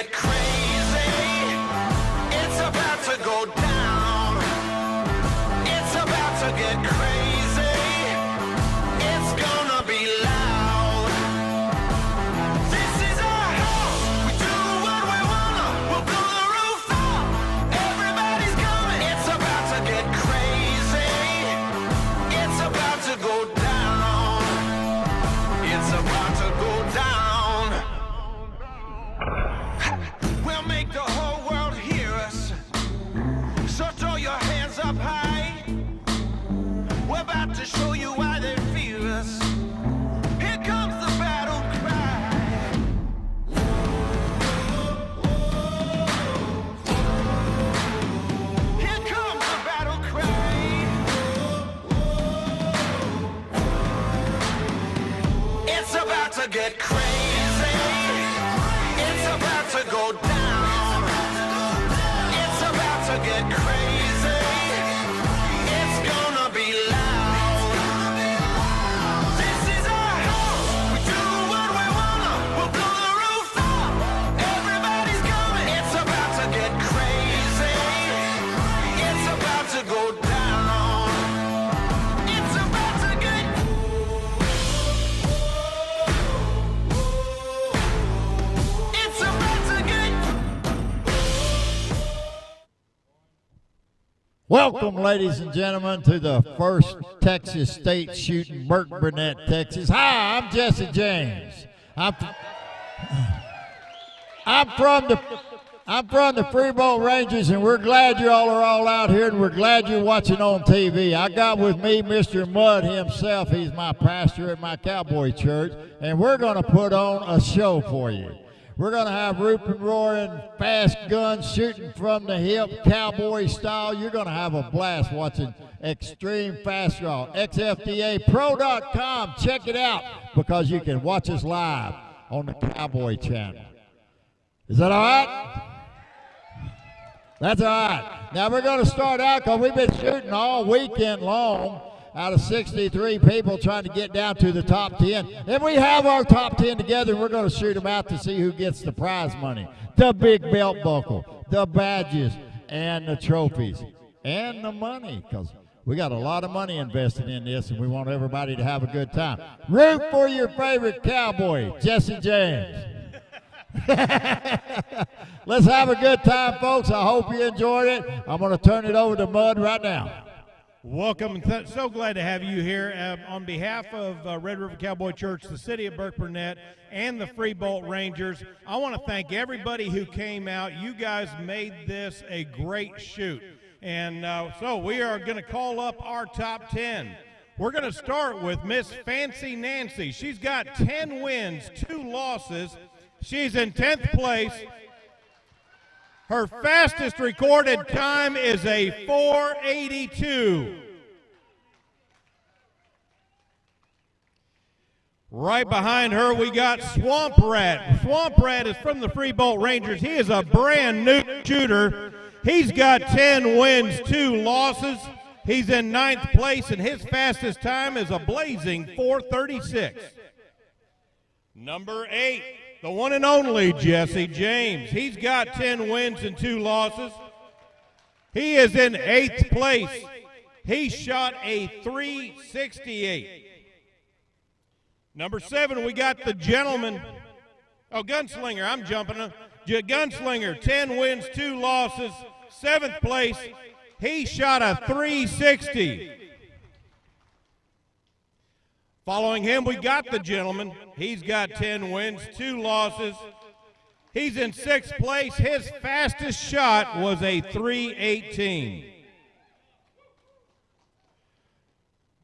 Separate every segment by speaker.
Speaker 1: get crazy. It's about to go down. It's about to get crazy. It's gonna be loud. This is our house. We do what we wanna. We'll blow the roof up. Everybody's coming. It's about to get crazy. It's about to go down. It's about to go down. We'll make the whole world hear us. So throw your hands up high. We're about to show you why they fear us. Here comes the battle cry. Here comes the battle cry. It's about to get crazy. It's about to go down. It's about to get crazy. It's gonna be loud. This is our house. We do what we wanna. We'll blow the roof up. Everybody's coming. It's about to get crazy. It's about to go down. It's about to get. It's about to get.
Speaker 2: Welcome, ladies and gentlemen, to the first Texas state shooting, Burke Burnett, Texas. Hi, I'm Jesse James. I'm from the Freebolt Rangers, and we're glad you all are all out here, and we're glad you're watching on TV. I got with me Mr. Mudd himself. He's my pastor at my cowboy church, and we're going to put on a show for you. We're going to have rooping, roaring, fast guns shooting from the hip, cowboy style. You're going to have a blast watching Extreme Fast Draw. XFDAPro.com. Check it out because you can watch us live on the Cowboy Channel. Is that all right? That's all right. Now we're going to start out because we've been shooting all weekend long out of 63 people trying to get down to the top 10. And we have our top 10 together, and we're going to shoot them out to see who gets the prize money, the big belt buckle, the badges, and the trophies, and the money, because we got a lot of money invested in this, and we want everybody to have a good time. Root for your favorite cowboy, Jesse James. Let's have a good time, folks. I hope you enjoyed it. I'm going to turn it over to Mudd right now.
Speaker 3: Welcome. So glad to have you here. On behalf of Red River Cowboy Church, the city of Burke Burnett, and the Freebolt Rangers, I want to thank everybody who came out. You guys made this a great shoot. And so we are going to call up our top 10. We're going to start with Miss Fancy Nancy. She's got 10 wins, 2 losses. She's in 10th place. Her fastest recorded time is a 4:82. Right behind her, we got Swamp Rat. Swamp Rat is from the Freebolt Rangers. He is a brand new shooter. He's got 10 wins, 2 losses. He's in 9th place, and his fastest time is a blazing 4:36. Number 8. The one and only Jesse James. He's got 10 wins and 2 losses. He is in 8th place. He shot a 368. Number 7, we got the gentleman. Oh, Gunslinger, I'm jumping. Gunslinger, 10 wins, 2 losses, 7th place. He shot a 360. Following him, we got the gentleman. He's got 10 wins, 2 losses. He's in 6th place. His fastest shot was a 318.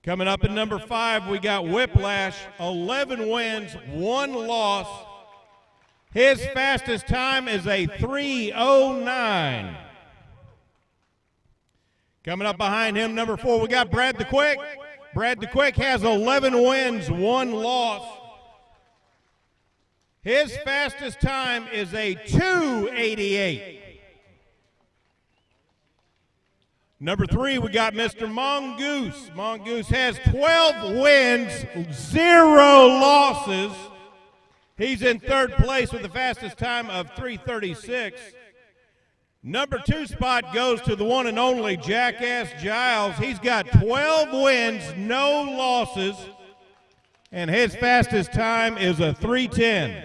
Speaker 3: Coming up in number 5, we got Whiplash, 11 wins, 1 loss. His fastest time is a 309. Coming up behind him, number 4, we got Brad the Quick. Brad the Quick has 11 wins, 1 loss. His fastest time is a 288. Number 3, we got Mr. Mongoose. Mongoose has 12 wins, 0 losses. He's in third place with the fastest time of 3:36. Number 2 spot goes to the one and only Jackass Giles. He's got 12 wins, no losses, and his fastest time is a 3:10.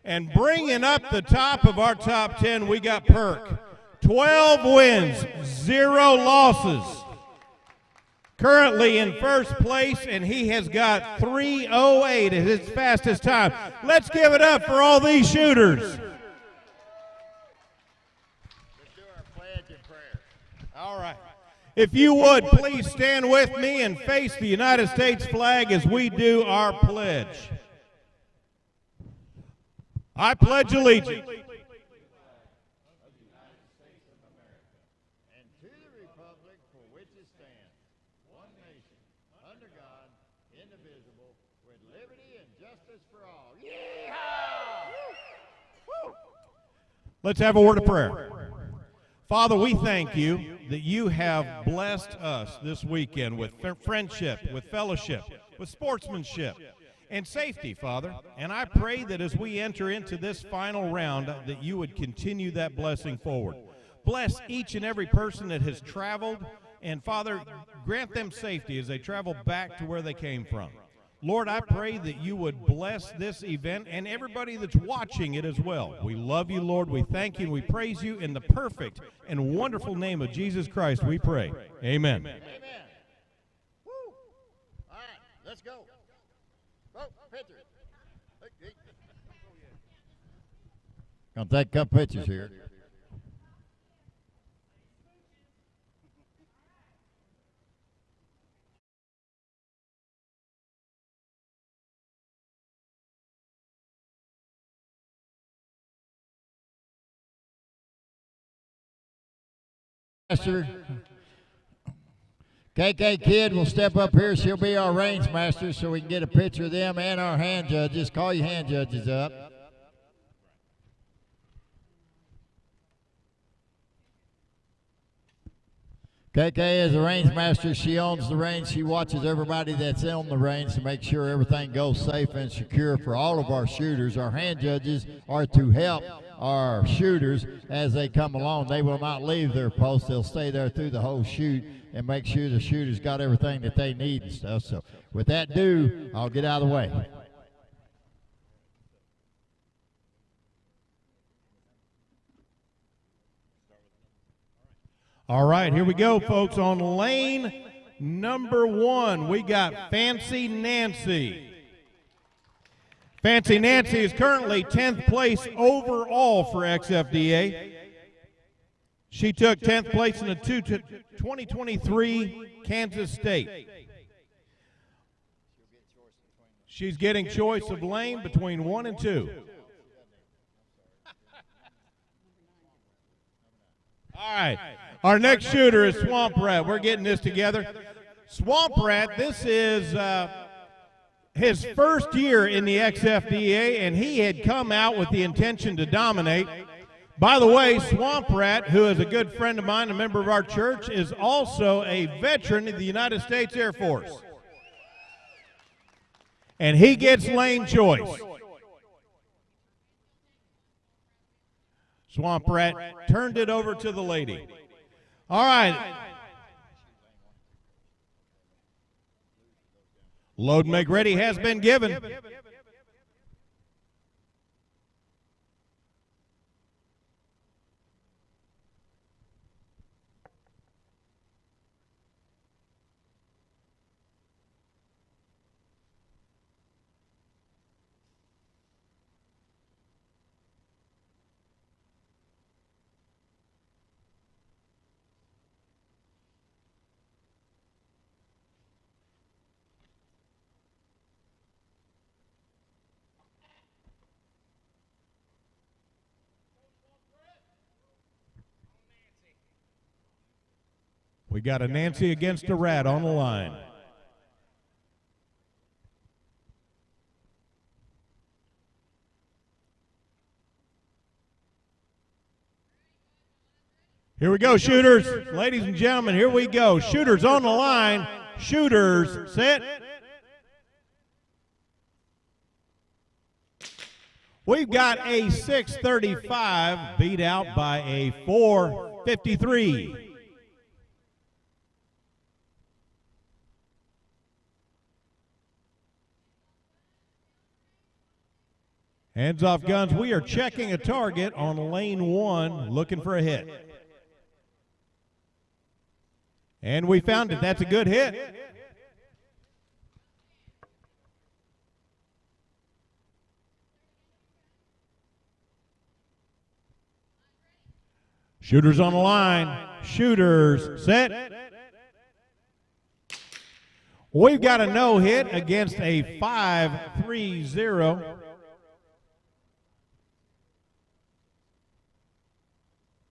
Speaker 3: And bringing up the top of our top 10, we got Perk. 12 wins, 0 losses. Currently in first place, and he has got 3:08 as his fastest time. Let's give it up for all these shooters.
Speaker 2: Let's do our pledge and prayer.
Speaker 3: All right. If you would, please stand with me and face the United States flag as we do our pledge. I pledge allegiance
Speaker 2: And to the republic for which it stands, one nation, under God, indivisible, with liberty and justice for all. Yeehaw!
Speaker 3: Let's have a word of prayer. Father, we thank you that you have blessed us this weekend with friendship, with fellowship, with sportsmanship, and safety, Father. And I pray that as we enter into this final round, that you would continue that blessing forward. Bless each and every person that has traveled, and Father, grant them safety as they travel back to where they came from. Lord, I pray that you would bless this event and everybody that's watching it as well. We love you, Lord. We thank you and we praise you in the perfect and wonderful name of Jesus Christ, we pray. Amen.
Speaker 2: Amen. Woo! All right, let's go. Go, picture. Gonna take a couple pictures here. Master, KK Kid will step up here. She'll be our range master so we can get a picture of them and our hand judges. Call your hand judges up. KK is the range master. She owns the range. She watches everybody that's on the range to make sure everything goes safe and secure for all of our shooters. Our hand judges are to help our shooters as they come along. They will not leave their post. They'll stay there through the whole shoot and make sure the shooters got everything that they need and stuff. So with that due, I'll get out of the way.
Speaker 3: All right, here we go, folks. On lane number 1, we got Fancy Nancy. Fancy Nancy is currently 10th place overall for XFDA. She took 10th place in the 2023 Kansas State. She's getting choice of lane between 1 and 2. All right. Our next shooter is Swamp Rat. We're getting this together. Swamp Rat, this is his first year in the XFDA, and he had come out with the intention to dominate. By the way, Swamp Rat, who is a good friend of mine, a member of our church, is also a veteran of the United States Air Force. And he gets lane choice. Swamp Rat turned it over to the lady. All right. Load and make ready has been given. We got a Nancy against a Rat on the line. Here we go, shooters. Ladies and gentlemen, here we go. Shooters on the line. Shooters, set. We've got a 6:35 beat out by a 4:53. Hands off guns. We are checking a target on lane 1, looking for a hit. And we found it. That's a good hit. Shooters on the line. Shooters set. We've got a no-hit against a 5-3-0.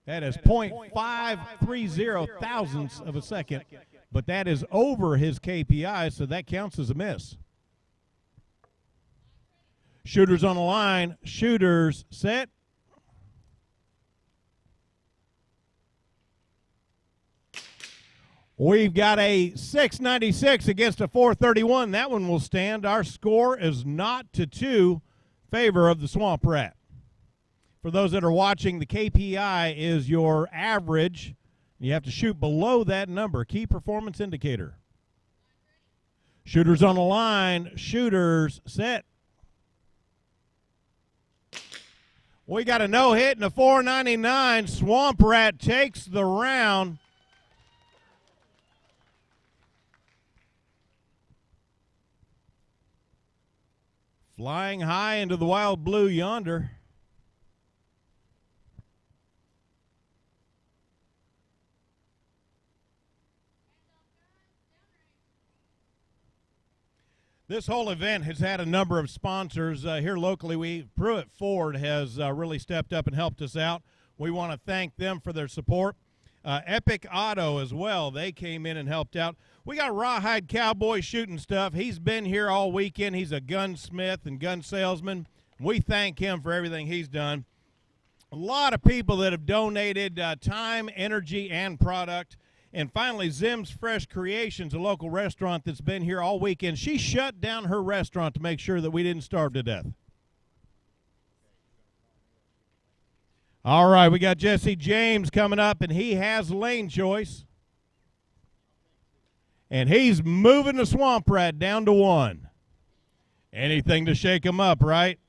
Speaker 3: That is 0.530 thousandths of a second, but that is over his KPI, so that counts as a miss. Shooters on the line. Shooters set. We've got a 696 against a 431. That one will stand. Our score is 0-2, favor of the Swamp Rat. For those that are watching, the KPI is your average. You have to shoot below that number. Key performance indicator. Shooters on the line. Shooters set. We got a no-hit and a 499. Swamp Rat takes the round. Flying high into the wild blue yonder. This whole event has had a number of sponsors. Here locally, Pruitt Ford has really stepped up and helped us out. We want to thank them for their support. Epic Auto as well. They came in and helped out. We got Rawhide Cowboy shooting stuff. He's been here all weekend. He's a gunsmith and gun salesman. We thank him for everything he's done. A lot of people that have donated time, energy, and product. And finally, Zim's Fresh Creations, a local restaurant that's been here all weekend. She shut down her restaurant to make sure that we didn't starve to death. All right, we got Jesse James coming up, and he has lane choice. And he's moving the Swamp Rat down to 1. Anything to shake him up, right?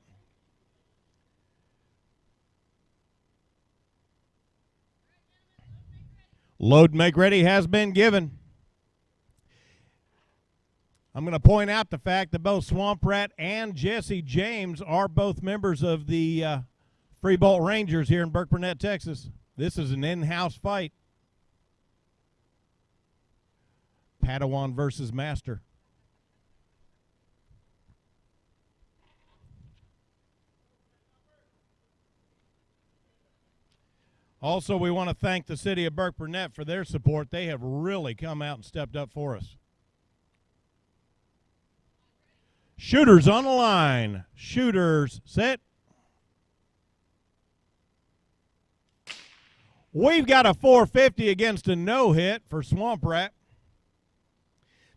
Speaker 3: Load and make ready has been given. I'm going to point out the fact that both Swamp Rat and Jesse James are both members of the Free Bolt Rangers here in Burke Burnett, Texas. This is an in-house fight. Padawan versus Master. Also, we want to thank the city of Burke Burnett for their support. They have really come out and stepped up for us. Shooters on the line. Shooters set. We've got a 450 against a no-hit for Swamp Rat.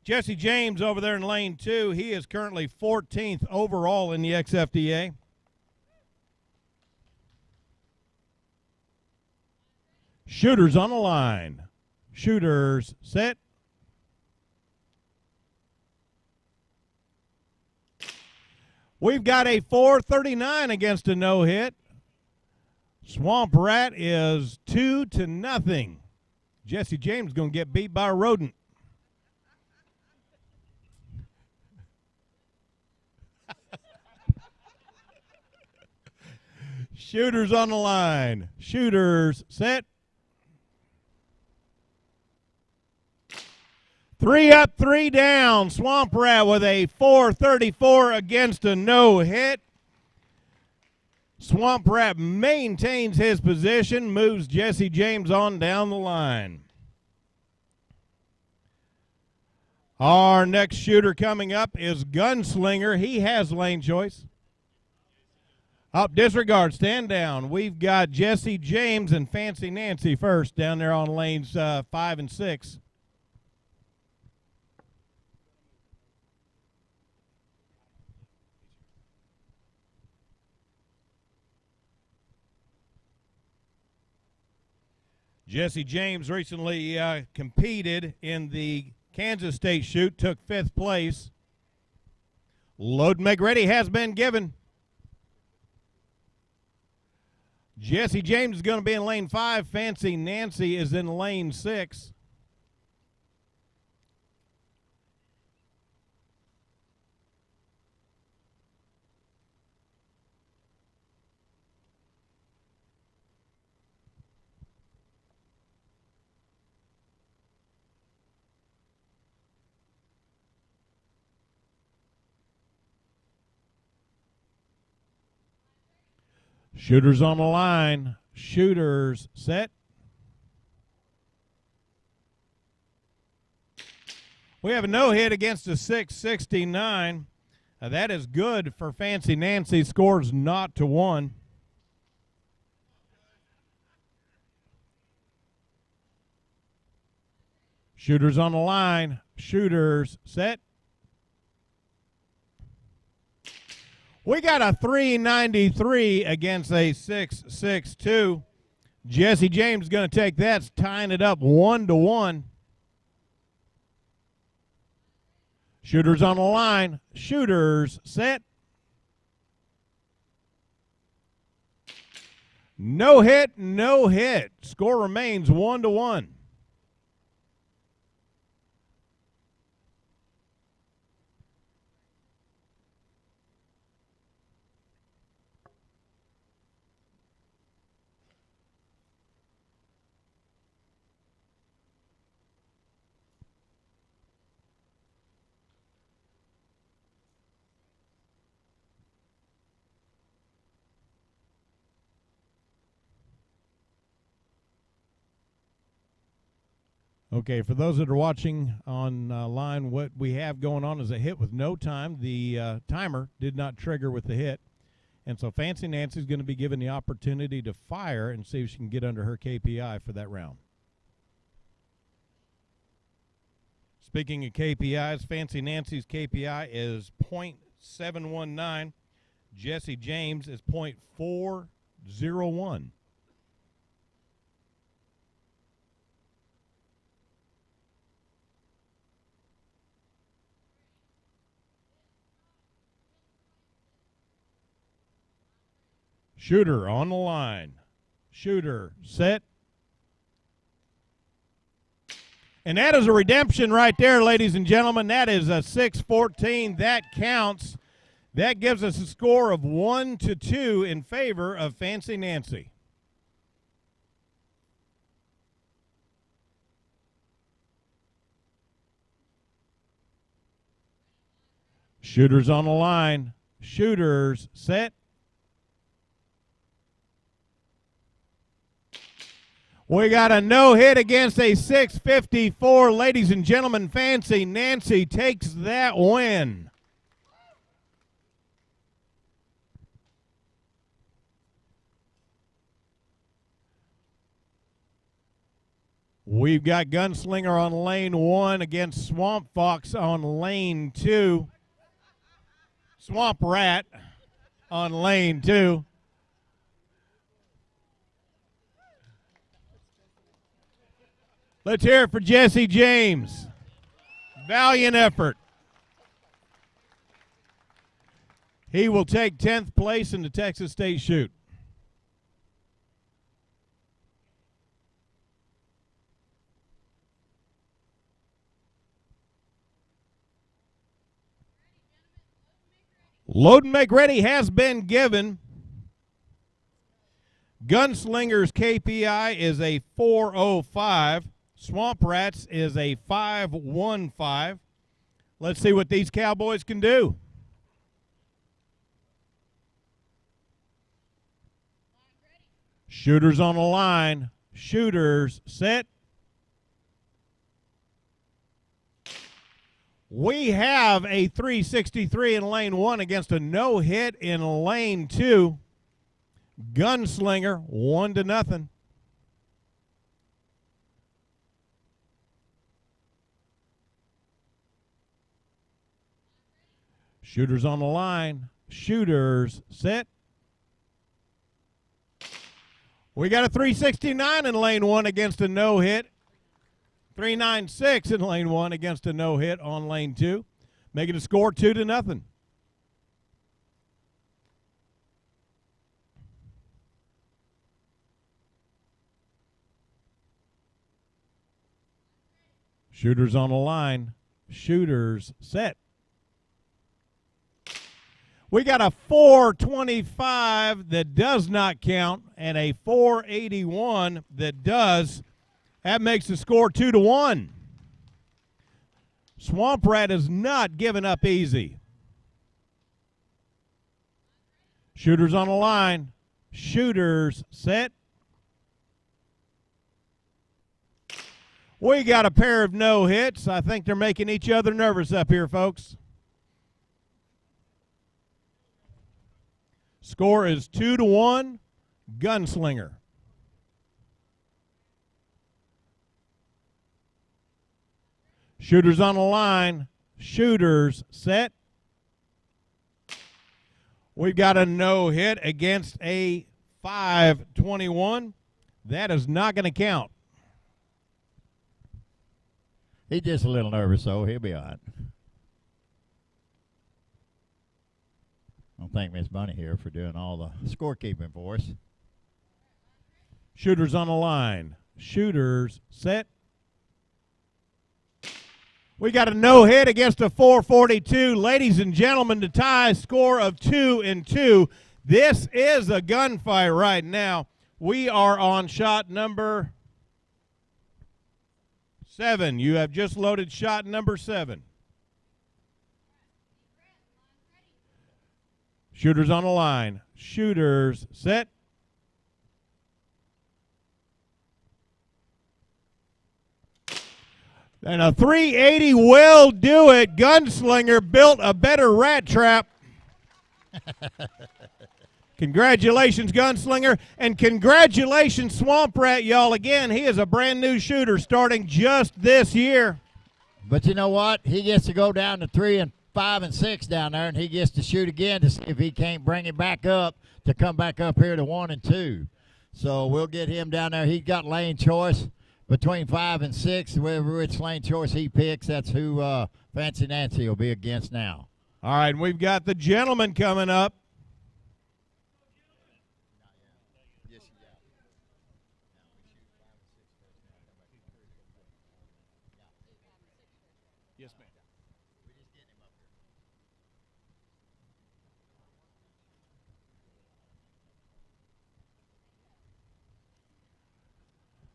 Speaker 3: Jesse James over there in lane 2. He is currently 14th overall in the XFDA. Shooters on the line. Shooters set. We've got a 439 against a no-hit. Swamp Rat is 2-0. Jesse James going to get beat by a rodent. Shooters on the line. Shooters set. 3 up, 3 down. Swamp Rat with a 434 against a no-hit. Swamp Rat maintains his position, moves Jesse James on down the line. Our next shooter coming up is Gunslinger. He has lane choice. Up, disregard, stand down. We've got Jesse James and Fancy Nancy first down there on lanes 5 and 6. Jesse James recently competed in the Kansas State shoot, took 5th place. Load and make ready has been given. Jesse James is going to be in lane 5. Fancy Nancy is in lane 6. Shooters on the line. Shooters set. We have a no-hit against a 669. That is good for Fancy Nancy. Scores 0-1. Shooters on the line. Shooters set. We got a 393 against a 662. Jesse James is going to take that, tying it up 1-1. Shooters on the line. Shooters set. No hit, no hit. Score remains 1-1. Okay, for those that are watching online, what we have going on is a hit with no time. The timer did not trigger with the hit. And so Fancy Nancy's going to be given the opportunity to fire and see if she can get under her KPI for that round. Speaking of KPIs, Fancy Nancy's KPI is .719. Jesse James is .401. Shooter on the line. Shooter set. And that is a redemption right there, ladies and gentlemen. That is a 614. That counts. That gives us a score of 1-2 in favor of Fancy Nancy. Shooters on the line. Shooters set. We got a no-hit against a 654. Ladies and gentlemen, Fancy Nancy takes that win. We've got Gunslinger on lane 1 against Swamp Fox on lane 2. Swamp Rat on lane 2. Let's hear it for Jesse James. Valiant effort. He will take 10th place in the Texas State shoot. Load and make ready has been given. Gunslinger's KPI is a 405. Swamp Rats is a 515. Let's see what these Cowboys can do. Shooters on the line. Shooters set. We have a 363 in lane 1 against a no-hit in lane 2. Gunslinger 1-0. Shooters on the line. Shooters set. We got a 369 in lane 1 against a no-hit. 396 in lane 1 against a no-hit on lane 2. Making the score 2-0. Shooters on the line. Shooters set. We got a 425 that does not count and a 481 that does. That makes the score 2-1. Swamp Rat is not giving up easy. Shooters on the line. Shooters set. We got a pair of no hits. I think they're making each other nervous up here, folks. Score is 2-1, Gunslinger. Shooters on the line. Shooters set. We've got a no hit against a 521. That is not going to count.
Speaker 2: He's just a little nervous, so he'll be all right. I thank Miss Bunny here for doing all the scorekeeping for us.
Speaker 3: Shooters on the line. Shooters set. We got a no-hit against a 442. Ladies and gentlemen, the tie score of 2-2. This is a gunfight right now. We are on shot number 7. You have just loaded shot number 7. Shooters on the line. Shooters set. And a 380 will do it. Gunslinger built a better rat trap. Congratulations, Gunslinger. And congratulations, Swamp Rat, y'all. Again, he is a brand new shooter starting just this year.
Speaker 2: But you know what? He gets to go down to 3 and 5 and 6 down there, and he gets to shoot again to see if he can't bring it back up to come back up here to 1 and 2. So we'll get him down there. He's got lane choice between 5 and 6. Which lane choice he picks, that's who Fancy Nancy will be against now.
Speaker 3: All right, and we've got the gentleman coming up. Yes, ma'am.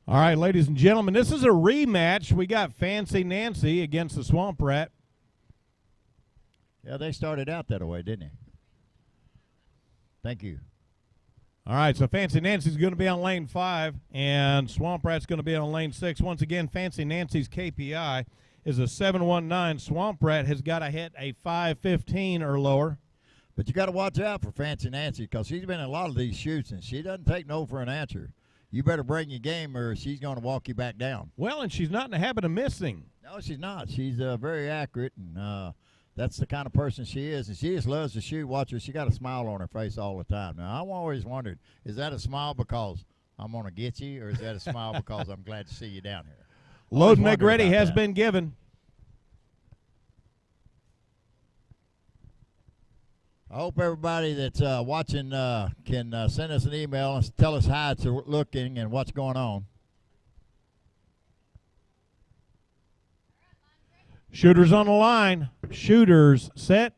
Speaker 3: All right, ladies and gentlemen, this is a rematch. We got Fancy Nancy against the Swamp Rat.
Speaker 2: Yeah, they started out that way, didn't they? Thank you.
Speaker 3: All right, so Fancy Nancy's going to be on lane 5, and Swamp Rat's going to be on lane 6. Once again, Fancy Nancy's KPI is a 719. Swamp Rat has got to hit a 515 or lower.
Speaker 2: But you got to watch out for Fancy Nancy because she's been in a lot of these shoots, and she doesn't take no for an answer. You better bring your game or she's going to walk you back down.
Speaker 3: Well, and she's not in the habit of missing.
Speaker 2: No, she's not. She's very accurate, and that's the kind of person she is. And she just loves to shoot. Watch her. She got a smile on her face all the time. Now, I've always wondered, is that a smile because I'm going to get you, or is that a smile because I'm glad to see you down here?
Speaker 3: Load and make ready has been given.
Speaker 2: I hope everybody that's watching can send us an email and tell us how it's looking and what's going on.
Speaker 3: Shooters on the line. Shooters set.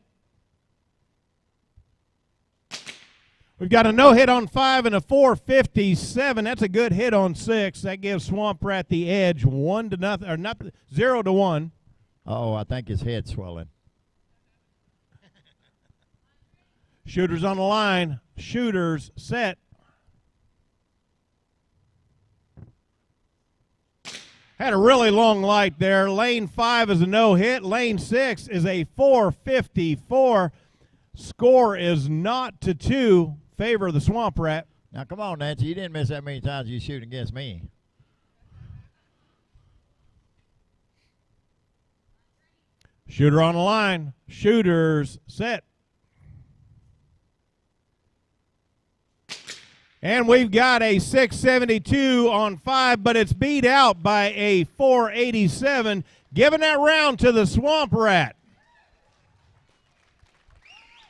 Speaker 3: We've got a no-hit on 5 and a 457. That's a good hit on 6. That gives Swamp Rat the edge 1-0 or not 0-1.
Speaker 2: Oh, I think his head's swelling.
Speaker 3: Shooters on the line. Shooters set. Had a really long light there. Lane 5 is a no-hit. Lane 6 is a 454. Score is 0-2. Favor of the Swamp Rat.
Speaker 2: Now, come on, Nancy. You didn't miss that many times you shoot against me.
Speaker 3: Shooter on the line. Shooters set. And we've got a 672 on 5, but it's beat out by a 487, giving that round to the Swamp Rat.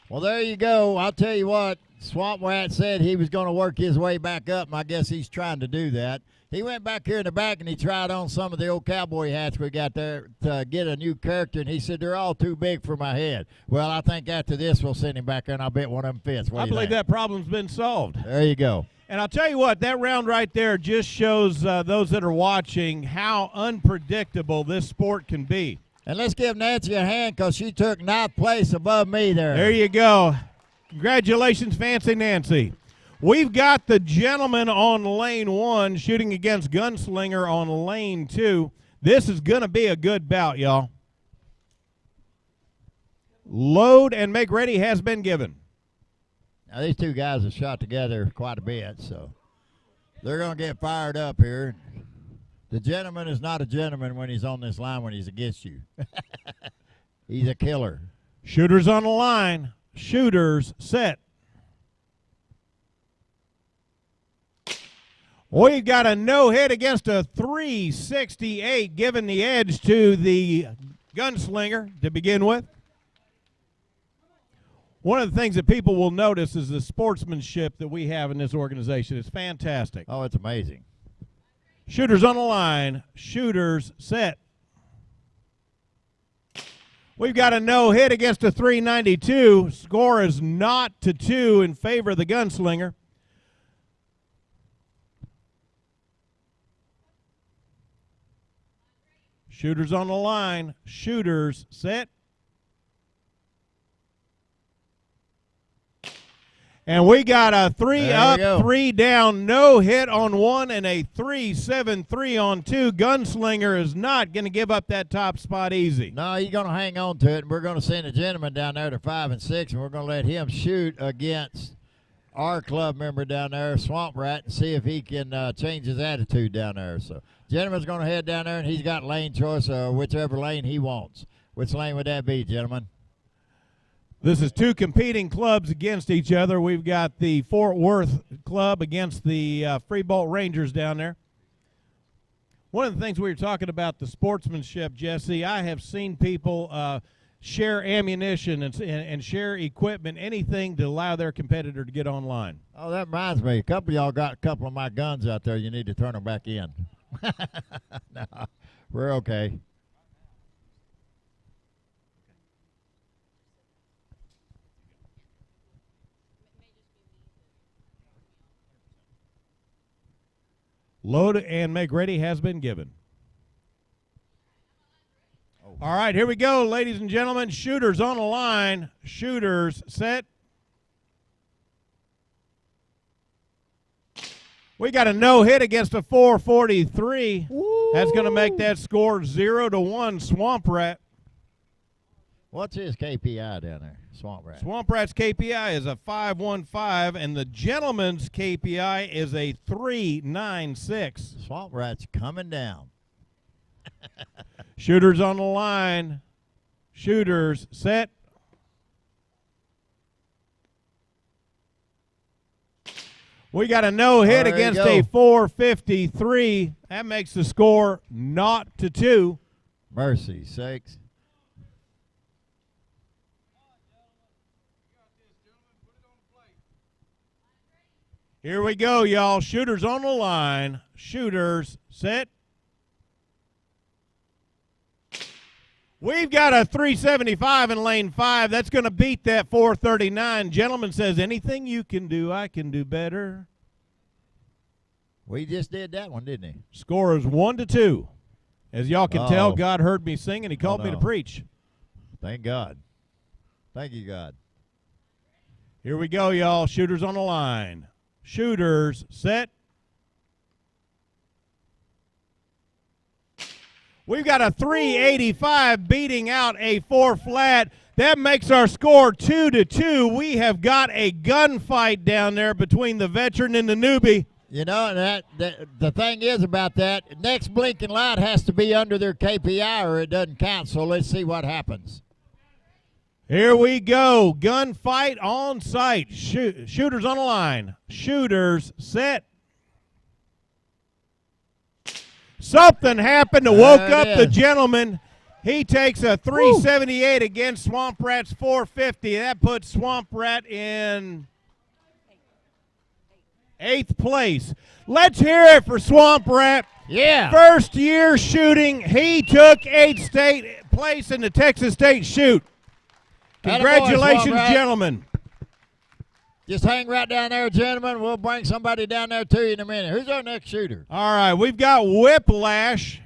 Speaker 2: Well, there you go. I'll tell you what, Swamp Rat said he was going to work his way back up, and I guess he's trying to do that. He went back here in the back, and he tried on some of the old cowboy hats we got there to get a new character, and he said, they're all too big for my head. Well, I think after this we'll send him back there, and I'll bet one of them fits.
Speaker 3: I believe that problem's been solved.
Speaker 2: There you go.
Speaker 3: And I'll tell you what, that round right there just shows those that are watching how unpredictable this sport can be.
Speaker 2: And let's give Nancy a hand because she took 9th place above me there.
Speaker 3: There you go. Congratulations, Fancy Nancy. We've got the gentleman on lane 1 shooting against Gunslinger on lane 2. This is going to be a good bout, y'all. Load and make ready has been given.
Speaker 2: Now, these two guys have shot together quite a bit, so they're going to get fired up here. The gentleman is not a gentleman when he's on this line when he's against you. He's a killer.
Speaker 3: Shooters on the line. Shooters set. We've got a no-hit against a 368, giving the edge to the Gunslinger to begin with. One of the things that people will notice is the sportsmanship that we have in this organization. It's fantastic.
Speaker 2: Oh, it's amazing.
Speaker 3: Shooters on the line. Shooters set. We've got a no-hit against a 392. Score is 0-2 in favor of the Gunslinger. Shooters on the line. Shooters set. And we got a 3 up, 3 down, no hit on 1, and a 3-7-3 on 2. Gunslinger is not going to give up that top spot easy.
Speaker 2: No, he's going to hang on to it, and we're going to send a gentleman down there to 5 and 6, and we're going to let him shoot against our club member down there, Swamp Rat, and see if he can change his attitude down there. So, gentleman's going to head down there, and he's got lane choice, whichever lane he wants. Which lane would that be, gentlemen?
Speaker 3: This is 2 competing clubs against each other. We've got the Fort Worth club against the Freebolt Rangers down there. One of the things we were talking about, the sportsmanship, Jesse, I have seen people share ammunition and share equipment, anything to allow their competitor to get online.
Speaker 2: Oh, that reminds me. A couple of y'all got a couple of my guns out there. You need to turn them back in. No, we're okay.
Speaker 3: Load and make ready has been given. All right, here we go, ladies and gentlemen. Shooters on the line. Shooters set. We got a no-hit against a 443. Woo. That's going to make that score 0-1, Swamp Rat.
Speaker 2: What's his KPI down there, Swamp Rat?
Speaker 3: Swamp Rat's KPI is a 515, and the gentleman's KPI is a 396.
Speaker 2: Swamp Rat's coming down.
Speaker 3: Shooters on the line. Shooters set. We got a no-hit against a 453. That makes the score 0-2.
Speaker 2: Mercy sakes.
Speaker 3: Here we go, y'all. Shooters on the line. Shooters set. We've got a 375 in lane 5. That's going to beat that 439. Gentleman says, anything you can do, I can do better.
Speaker 2: We just did that one, didn't he?
Speaker 3: Score is 1-2. As y'all can tell, God heard me sing, and he called me to preach.
Speaker 2: Thank God. Thank you, God.
Speaker 3: Here we go, y'all. Shooters on the line. Shooters set. We've got a 385 beating out a 4 flat. That makes our score 2-2. We have got a gunfight down there between the veteran and the newbie.
Speaker 2: You know, that the thing is about that, next blinking light has to be under their KPI or it doesn't count, so let's see what happens.
Speaker 3: Here we go. Gunfight on site. Shooters on the line. Shooters set. Something happened that woke up the gentleman. He takes a 378 against Swamp Rat's 450. That puts Swamp Rat in 8th place. Let's hear it for Swamp Rat.
Speaker 2: Yeah.
Speaker 3: First year shooting, he took 8th place in the Texas State Shoot. Congratulations, gentlemen.
Speaker 2: Just hang right down there, gentlemen. We'll bring somebody down there to you in a minute. Who's our next shooter?
Speaker 3: All right, we've got Whiplash,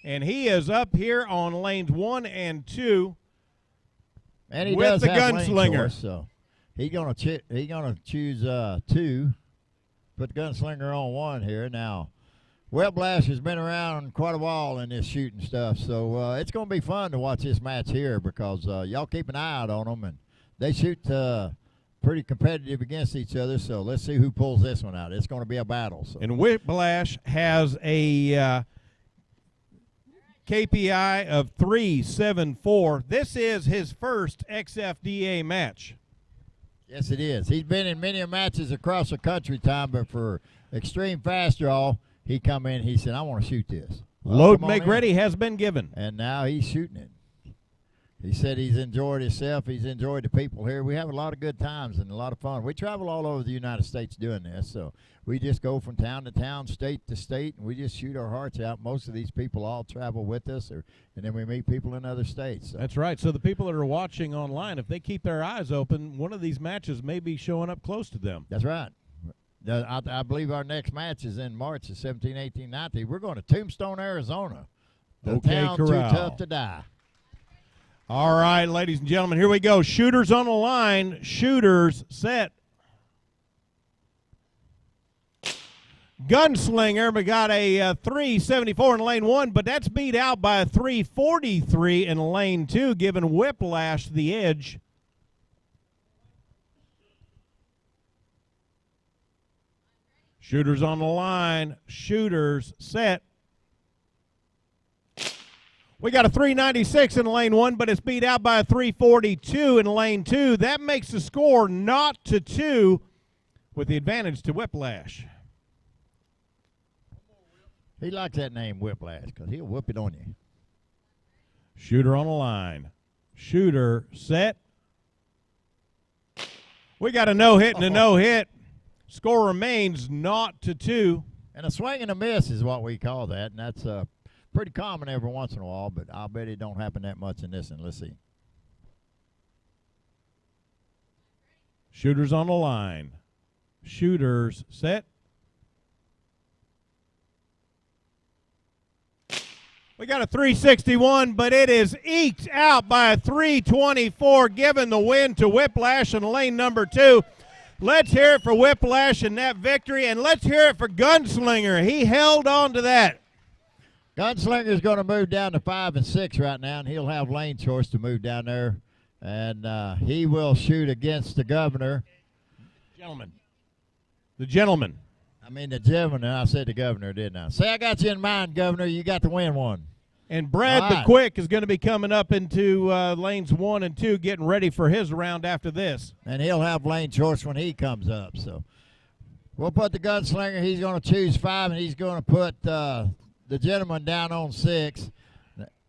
Speaker 3: and he is up here on lanes 1 and 2.
Speaker 2: And he
Speaker 3: with
Speaker 2: does
Speaker 3: the
Speaker 2: have lane
Speaker 3: Gunslinger.
Speaker 2: choice, so he's gonna choose 2. Put the Gunslinger on 1 here now. Whiplash has been around quite a while in this shooting stuff, so it's going to be fun to watch this match here because y'all keep an eye out on them, and they shoot pretty competitive against each other, so let's see who pulls this one out. It's going to be a battle. So.
Speaker 3: And Whiplash has a KPI of 374. This is his first XFDA match.
Speaker 2: Yes, it is. He's been in many matches across the country, Tom, but for Extreme Fast Draw, he come in, he said, I want to shoot this. Well,
Speaker 3: Load make ready has been given.
Speaker 2: And now he's shooting it. He said he's enjoyed himself. He's enjoyed the people here. We have a lot of good times and a lot of fun. We travel all over the United States doing this, so we just go from town to town, state to state, and we just shoot our hearts out. Most of these people all travel with us, and then we meet people in other states. So.
Speaker 3: That's right. So the people that are watching online, if they keep their eyes open, one of these matches may be showing up close to them.
Speaker 2: That's right. I believe our next match is in March of 17, 18, 19. We're going to Tombstone, Arizona. The town
Speaker 3: Corral.
Speaker 2: too tough to die.
Speaker 3: All right, ladies and gentlemen, here we go. Shooters on the line. Shooters set. Gunslinger, we got a 374 in lane 1, but that's beat out by a 343 in lane 2, giving Whiplash the edge. Shooters on the line. Shooters set. We got a 396 in lane 1, but it's beat out by a 342 in lane 2. That makes the score not to 2 with the advantage to Whiplash.
Speaker 2: He likes that name, Whiplash, because he'll whip it on you.
Speaker 3: Shooter on the line. Shooter set. We got a no-hit and a no-hit. Score remains not to 2.
Speaker 2: And a swing and a miss is what we call that, and that's pretty common every once in a while, but I'll bet it don't happen that much in this one. Let's see.
Speaker 3: Shooters on the line. Shooters set. We got a 361, but it is eked out by a 324, giving the win to Whiplash in lane number 2. Let's hear it for Whiplash in that victory, and let's hear it for Gunslinger. He held on to that.
Speaker 2: Gunslinger's going to move down to 5 and 6 right now, and he'll have lane choice to move down there. And he will shoot against the governor.
Speaker 3: The gentleman.
Speaker 2: I mean the gentleman, I said the governor, didn't I? Say I got you in mind, Governor. You got to win one.
Speaker 3: And Brad the Quick is going to be coming up into lanes 1 and 2, getting ready for his round after this.
Speaker 2: And he'll have lane choice when he comes up. So we'll put the Gunslinger. He's going to choose 5, and he's going to put the gentleman down on 6.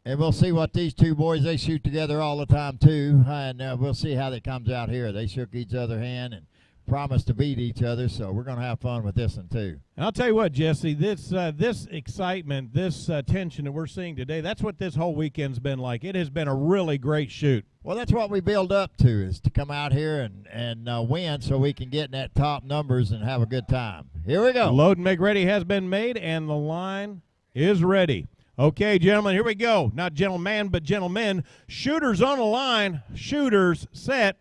Speaker 2: And we'll see what these two boys, they shoot together all the time too. And we'll see how that comes out here. They shook each other's hand and promised to beat each other, so we're going to have fun with this one too.
Speaker 3: And I'll tell you what, Jesse, this excitement, this tension that we're seeing today, that's what this whole weekend's been like. It has been a really great shoot.
Speaker 2: Well, that's what we build up to, is to come out here and win so we can get in that top numbers and have a good time. Here we go.
Speaker 3: Load and make ready has been made, and the line is ready. Okay, gentlemen, here we go. Not gentleman, but gentlemen. Shooters on the line. Shooters set.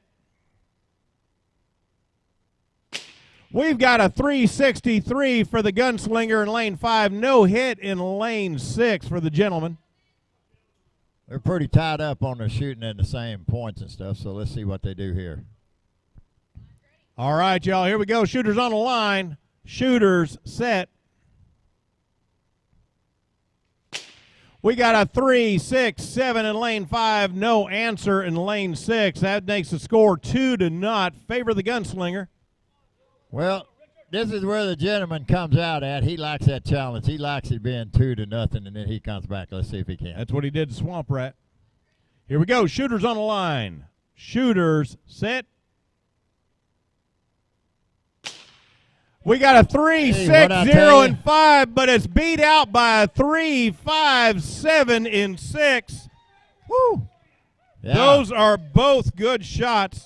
Speaker 3: We've got a 363 for the Gunslinger in lane 5. No hit in lane 6 for the gentleman.
Speaker 2: They're pretty tied up on their shooting at the same points and stuff, so let's see what they do here.
Speaker 3: All right, y'all, here we go. Shooters on the line. Shooters set. We got a 3, 6, 7 in lane 5. No answer in lane 6. That makes the score 2-0. Favor the Gunslinger.
Speaker 2: Well, this is where the gentleman comes out at. He likes that challenge. He likes it being 2-0, and then he comes back. Let's see if he can.
Speaker 3: That's what he did to Swamp Rat. Here we go. Shooters on the line. Shooters set. We got a 3, 6, 0 and 5, but it's beat out by a 3, 5, 7 in 6.
Speaker 2: Woo! Yeah.
Speaker 3: Those are both good shots.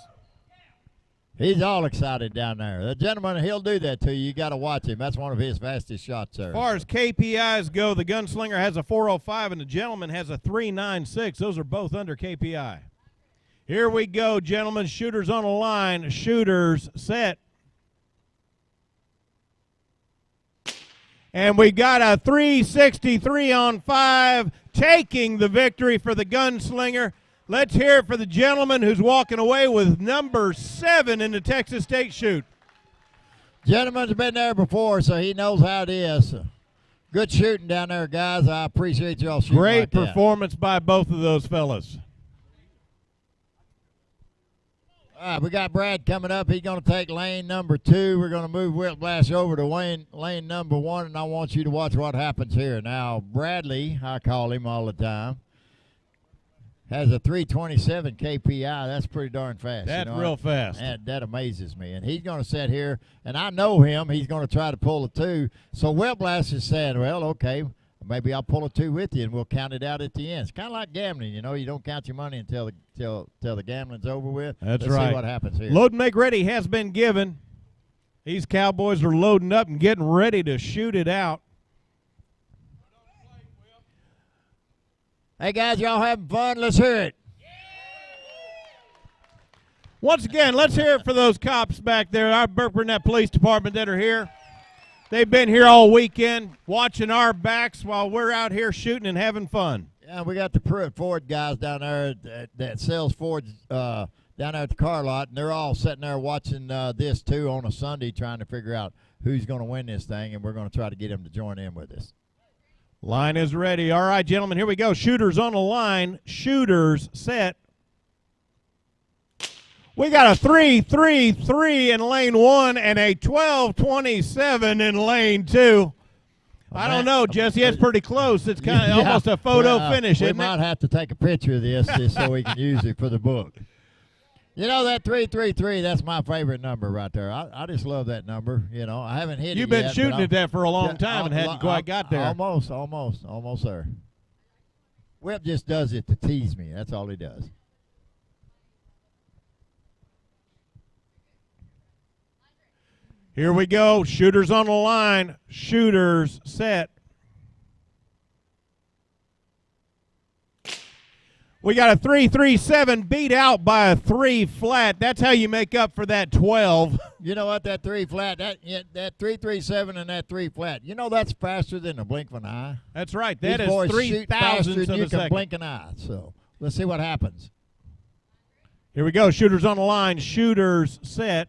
Speaker 2: He's all excited down there. The gentleman, he'll do that to you. You got to watch him. That's one of his fastest shots there.
Speaker 3: As far as KPIs go, the Gunslinger has a 4.05 and the gentleman has a 3.96. Those are both under KPI. Here we go, gentlemen. Shooters on the line. Shooters set. And we got a 363 on 5, taking the victory for the Gunslinger. Let's hear it for the gentleman who's walking away with number 7 in the Texas State Shoot.
Speaker 2: Gentleman's been there before, so he knows how it is. Good shooting down there, guys. I appreciate y'all shooting.
Speaker 3: Great
Speaker 2: like that.
Speaker 3: performance by both of those fellas.
Speaker 2: All right, we got Brad coming up. He's going to take lane number 2. We're going to move Whiplash over to lane number 1, and I want you to watch what happens here. Now, Bradley, I call him all the time, has a 327 KPI. That's pretty darn fast.
Speaker 3: That's real fast.
Speaker 2: And that amazes me. And he's going to sit here, and I know him. He's going to try to pull a 2. So Whiplash is saying, well, okay, maybe I'll pull a 2 with you, and we'll count it out at the end. It's kind of like gambling, you know. You don't count your money until the gambling's over with.
Speaker 3: That's
Speaker 2: Let's
Speaker 3: right.
Speaker 2: see what happens here.
Speaker 3: Load and make ready has been given. These Cowboys are loading up and getting ready to shoot it out.
Speaker 2: Hey, guys, y'all having fun? Let's hear it.
Speaker 3: Once again, let's hear it for those cops back there, our Burke Burnett Police Department that are here. They've been here all weekend watching our backs while we're out here shooting and having fun.
Speaker 2: Yeah, we got the Ford guys down there that sells Fords down there at the car lot, and they're all sitting there watching this, too, on a Sunday trying to figure out who's going to win this thing, and we're going to try to get them to join in with us.
Speaker 3: Line is ready. All right, gentlemen, here we go. Shooters on the line. Shooters set. We got a 3-3-3 in lane 1 and a 12-27 in lane 2. I don't know, Jesse. That's pretty close. It's kind of almost a photo finish, isn't it?
Speaker 2: We might have to take a picture of this just so we can use it for the book. You know, that 3-3-3, that's my favorite number right there. I just love that number. You know, I haven't hit it yet.
Speaker 3: You've been shooting at that for a long time and hadn't quite got there.
Speaker 2: Almost there. Whip just does it to tease me. That's all he does.
Speaker 3: Here we go. Shooters on the line. Shooters set. We got a 3-3-7 beat out by a 3 flat. That's how you make up for that 12.
Speaker 2: You know what? That 3 flat, that 3-3-7 and that 3 flat. You know that's faster than a blink of an eye.
Speaker 3: That's right.
Speaker 2: These
Speaker 3: That is
Speaker 2: boys
Speaker 3: 3
Speaker 2: shoot faster
Speaker 3: thousandths
Speaker 2: than
Speaker 3: of
Speaker 2: you
Speaker 3: a
Speaker 2: can
Speaker 3: second.
Speaker 2: blink an eye. So let's see what happens.
Speaker 3: Here we go. Shooters on the line. Shooters set.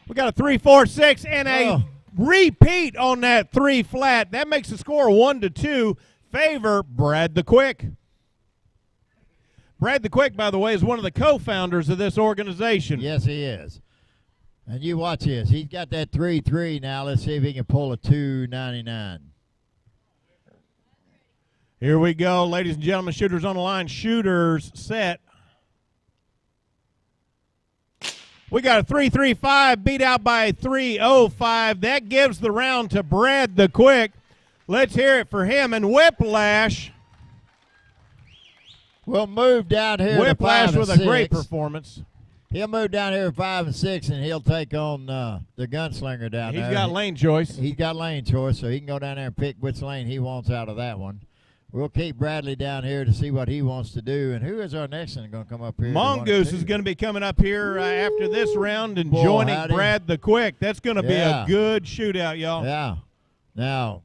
Speaker 3: We got a 3-4-6 and a repeat on that 3 flat. That makes the score 1-2. Favor Brad the Quick. Brad the Quick, by the way, is one of the co-founders of this organization.
Speaker 2: Yes, he is. And you watch this. He's got that 3-3 now. Let's see if he can pull a 2.99.
Speaker 3: Here we go, ladies and gentlemen. Shooters on the line. Shooters set. We got a 3-3-5 beat out by a 3-0-5. That gives the round to Brad the Quick. Let's hear it for him. And Whiplash.
Speaker 2: We'll move down here
Speaker 3: Whiplash
Speaker 2: to 5
Speaker 3: with
Speaker 2: and
Speaker 3: a great
Speaker 2: 6.
Speaker 3: performance.
Speaker 2: He'll move down here at 5 and 6, and he'll take on the Gunslinger down there.
Speaker 3: He's got lane choice.
Speaker 2: He's got lane choice, so he can go down there and pick which lane he wants out of that one. We'll keep Bradley down here to see what he wants to do. And who is our next one going to come up here?
Speaker 3: Mongoose is going to be coming up here after this round and joining
Speaker 2: howdy.
Speaker 3: Brad the Quick. That's going to be a good shootout, y'all.
Speaker 2: Yeah. Now,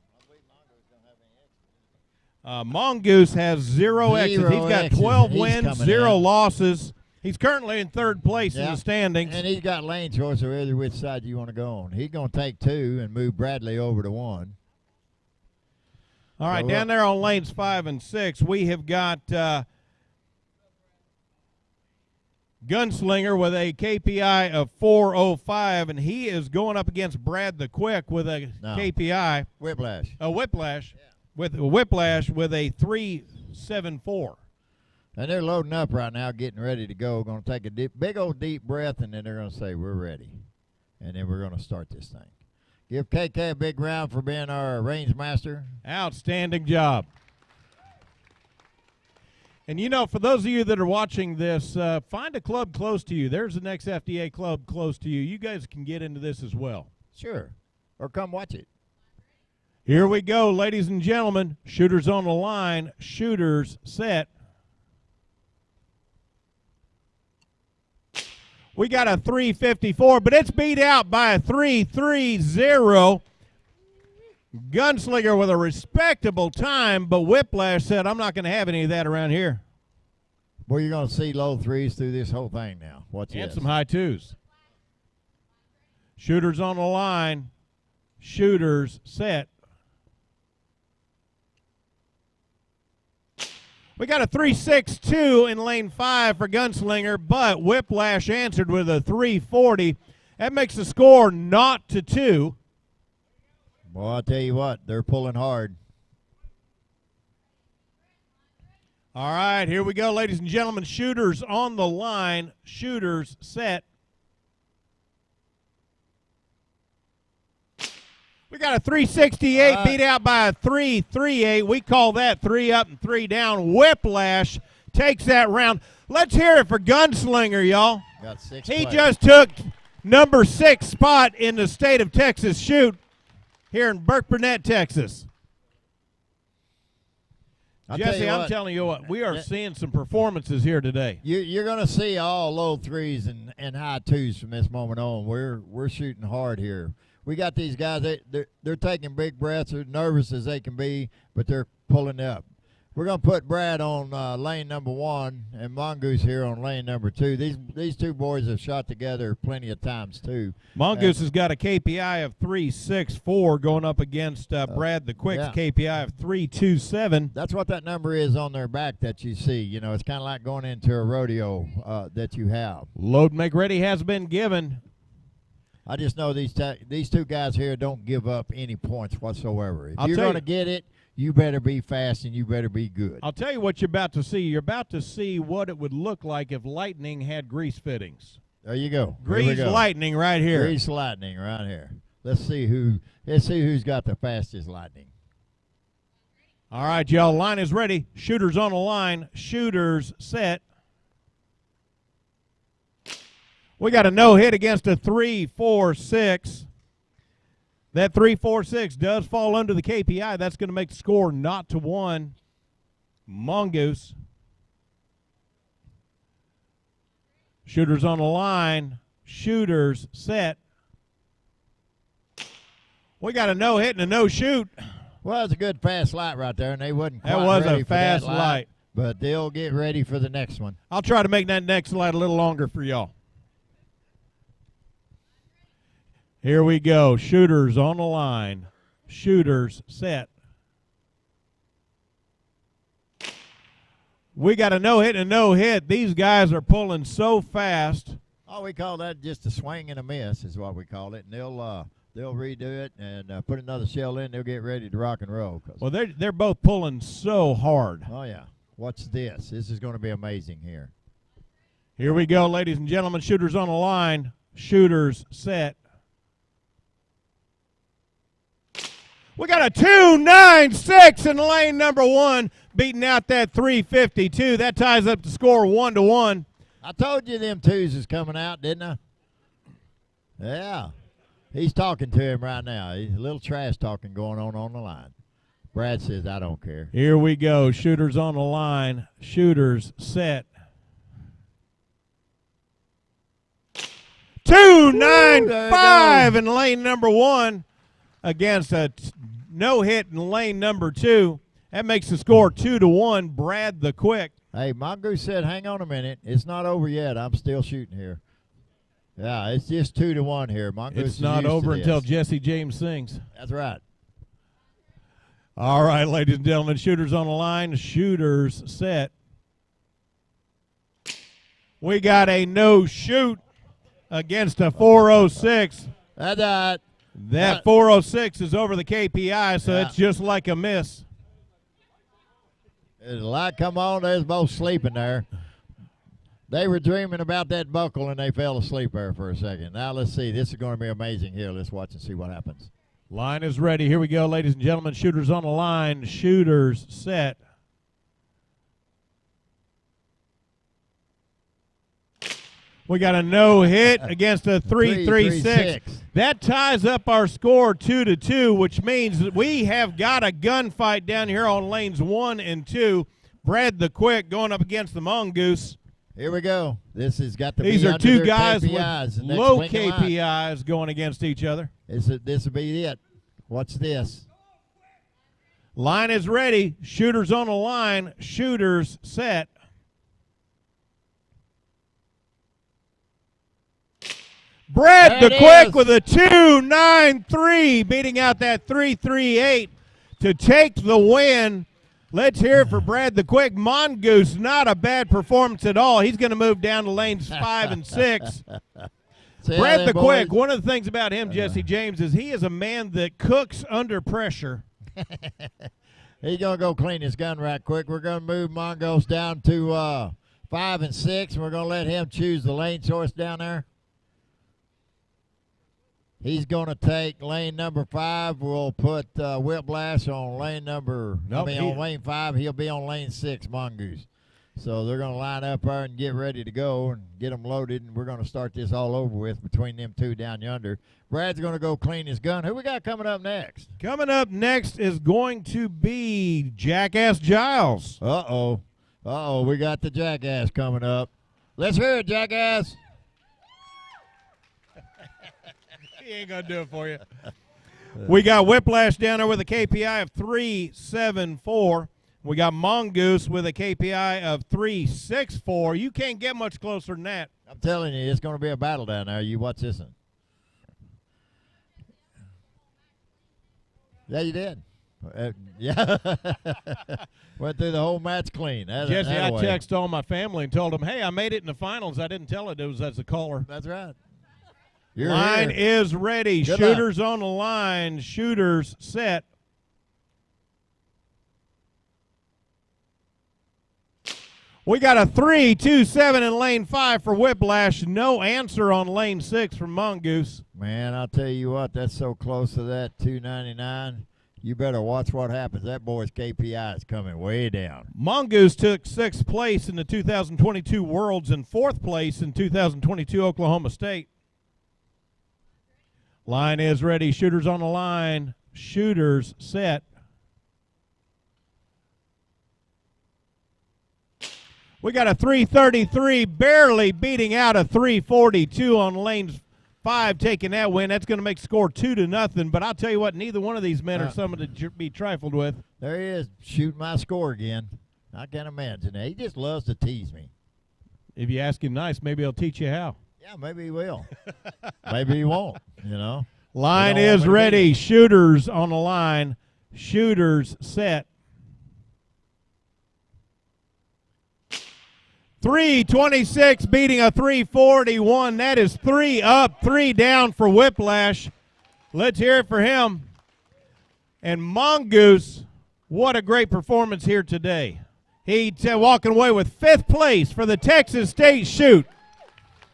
Speaker 3: Mongoose has 0 exits. He's got 12 wins, 0 losses. He's currently in 3rd place in the standings.
Speaker 2: And he's got lane choice over either which side you want to go on. He's going to take 2 and move Bradley over to 1.
Speaker 3: All right, down there on lanes 5 and 6, we have got Gunslinger with a KPI of 4:05, and he is going up against Brad the Quick with a KPI.
Speaker 2: Whiplash.
Speaker 3: Whiplash. Yeah. With Whiplash with a 3.74.
Speaker 2: And they're loading up right now, getting ready to go. Going to take a big old deep breath, and then they're going to say, we're ready. And then we're going to start this thing. Give KK a big round for being our range master.
Speaker 3: Outstanding job. And, you know, for those of you that are watching this, find a club close to you. There's the next FDA club close to you. You guys can get into this as well.
Speaker 2: Sure. Or come watch it.
Speaker 3: Here we go, ladies and gentlemen. Shooters on the line. Shooters set. We got a 3.54, but it's beat out by a 3.30. Gunslinger with a respectable time, but Whiplash said, I'm not going to have any of that around here.
Speaker 2: Well, you're going to see low threes through this whole thing now. Watch this.
Speaker 3: And some high twos. Shooters on the line. Shooters set. We got a 3.62 in lane 5 for Gunslinger, but Whiplash answered with a 3.40. That makes the score 0-2.
Speaker 2: Well, I'll tell you what, they're pulling hard.
Speaker 3: All right, here we go, ladies and gentlemen. Shooters on the line. Shooters set. We got a 3.68 beat out by a 3.38. We call that 3 up and 3 down. Whiplash takes that round. Let's hear it for Gunslinger, y'all.
Speaker 2: Got 6
Speaker 3: He
Speaker 2: players.
Speaker 3: just took number 6 spot in the state of Texas shoot here in Burke Burnett, Texas. Jesse, I'm telling you what, we are seeing some performances here today.
Speaker 2: You're going to see all low threes and high twos from this moment on. We're shooting hard here. We got these guys, they're taking big breaths. They're nervous as they can be, but they're pulling up. We're going to put Brad on lane number 1 and Mongoose here on lane number 2. These two boys have shot together plenty of times, too.
Speaker 3: Mongoose has got a KPI of 3.64 going up against Brad the Quick's KPI of 3.27.
Speaker 2: That's what that number is on their back that you see. You know, it's kind of like going into a rodeo that you have.
Speaker 3: Load make ready has been given.
Speaker 2: I just know these two guys here don't give up any points whatsoever. If you're going to get it, you better be fast and you better be good.
Speaker 3: I'll tell you what you're about to see. You're about to see what it would look like if lightning had grease fittings.
Speaker 2: There you go.
Speaker 3: Grease lightning right here.
Speaker 2: Grease lightning right here. Let's see who's got the fastest lightning.
Speaker 3: All right, y'all. Line is ready. Shooters on the line. Shooters set. We got a no-hit against a 3.46. That 3.46 does fall under the KPI. That's going to make the score 0-1. Mongoose. Shooters on the line. Shooters set. We got a no-hit and a no-shoot.
Speaker 2: Well, it's a good fast light right there, and they wasn't quite
Speaker 3: That was
Speaker 2: ready
Speaker 3: a
Speaker 2: for that
Speaker 3: fast light.
Speaker 2: But they'll get ready for the next one.
Speaker 3: I'll try to make that next light a little longer for y'all. Here we go. Shooters on the line. Shooters set. We got a no-hit and a no-hit. These guys are pulling so fast.
Speaker 2: Oh, we call that just a swing and a miss is what we call it. And they'll redo it and put another shell in. They'll get ready to rock and roll.
Speaker 3: Well, they're both pulling so hard.
Speaker 2: Oh, yeah. Watch this. This is going to be amazing here.
Speaker 3: Here we go, ladies and gentlemen. Shooters on the line. Shooters set. We got a 2.96 in lane number 1, beating out that 3.52. That ties up the score 1-1.
Speaker 2: I told you them twos is coming out, didn't I? Yeah. He's talking to him right now. He's a little trash talking going on the line. Brad says, I don't care.
Speaker 3: Here we go. Shooters on the line. Shooters set. 2.95 in lane number 1 against a no-hit in lane number 2. That makes the score 2-1. Brad the Quick.
Speaker 2: Hey, Mongoose said, hang on a minute. It's not over yet. I'm still shooting here. Yeah, it's just 2-1 here. Mongoose
Speaker 3: It's not over until Jesse James sings.
Speaker 2: That's right.
Speaker 3: All right, ladies and gentlemen, shooters on the line, shooters set. We got a no shoot against a 406.
Speaker 2: That's all right.
Speaker 3: That 406 is over the KPI, so it's just like a miss.
Speaker 2: There's a light come on. There's both sleeping there. They were dreaming about that buckle, and they fell asleep there for a second. Now let's see. This is going to be amazing here. Let's watch and see what happens.
Speaker 3: Line is ready. Here we go, ladies and gentlemen. Shooters on the line. Shooters set. We got a no hit against a 3-3-6. That ties up our score 2-2, which means that we have got a gunfight down here on lanes 1 and 2. Brad the Quick going up against the Mongoose.
Speaker 2: Here we go. This has got to be
Speaker 3: These are
Speaker 2: under
Speaker 3: two
Speaker 2: their
Speaker 3: guys
Speaker 2: KPIs,
Speaker 3: with low KPIs going against each other.
Speaker 2: This will be it. Watch this.
Speaker 3: Line is ready. Shooters on the line. Shooters set. Brad the Quick with a 2-9-3, beating out that 3-3-8 to take the win. Let's hear it for Brad the Quick. Mongoose, not a bad performance at all. He's going to move down to lanes 5 and 6. Brad the Quick, one of the things about him, Jesse James, is he is a man that cooks under pressure.
Speaker 2: He's going to go clean his gun right quick. We're going to move Mongoose down to 5 and 6. We're going to let him choose the lane choice down there. He's going to take lane number 5. We'll put Whiplash on lane number, on lane 5. He'll be on lane 6, Mongoose. So they're going to line up there and get ready to go and get them loaded, and we're going to start this all over with between them two down yonder. Brad's going to go clean his gun. Who we got coming up next?
Speaker 3: Coming up next is going to be Jackass Giles.
Speaker 2: Uh-oh. Uh-oh, we got the Jackass coming up. Let's hear it, Jackass.
Speaker 3: He ain't going to do it for you. We got Whiplash down there with a KPI of 3.74. We got Mongoose with a KPI of 3.64. You can't get much closer than that.
Speaker 2: I'm telling you, it's going to be a battle down there. You watch this one. Yeah, you did. Yeah. Went through the whole match clean.
Speaker 3: Jesse, I texted all my family and told them, hey, I made it in the finals. I didn't tell it was as a caller.
Speaker 2: That's right.
Speaker 3: Line is ready.
Speaker 2: Good
Speaker 3: Shooters on the line. Shooters set. We got a 3-2-7 in lane 5 for Whiplash. No answer on lane 6 from Mongoose.
Speaker 2: Man, I'll tell you what, that's so close to that 299. You better watch what happens. That boy's KPI is coming way down.
Speaker 3: Mongoose took 6th place in the 2022 Worlds and 4th place in 2022 Oklahoma State. Line is ready. Shooters on the line. Shooters set. We got a 333, barely beating out a 342 on lane 5, taking that win. That's going to make score 2-0. But I'll tell you what, neither one of these men are someone to be trifled with.
Speaker 2: There he is, shooting my score again. I can't imagine that. He just loves to tease me.
Speaker 3: If you ask him nice, maybe he'll teach you how.
Speaker 2: Yeah, maybe he will. Maybe he won't, you know.
Speaker 3: Line is ready. Shooters on the line. Shooters set. 326 beating a 341. That is 3 up, 3 down for Whiplash. Let's hear it for him. And Mongoose, what a great performance here today. He's walking away with 5th place for the Texas State Shoot.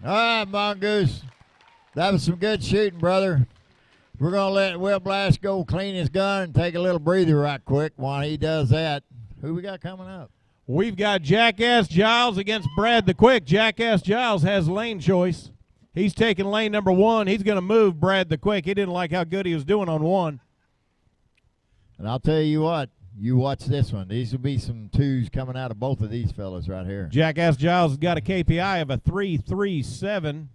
Speaker 2: All right, Mongoose. That was some good shooting, brother. We're going to let Whiplash go clean his gun and take a little breather right quick while he does that. Who we got coming up?
Speaker 3: We've got Jackass Giles against Brad the Quick. Jackass Giles has lane choice. He's taking lane number 1. He's going to move Brad the Quick. He didn't like how good he was doing on 1.
Speaker 2: And I'll tell you what, you watch this one. These will be some 2s coming out of both of these fellas right here.
Speaker 3: Jackass Giles has got a KPI of a 337.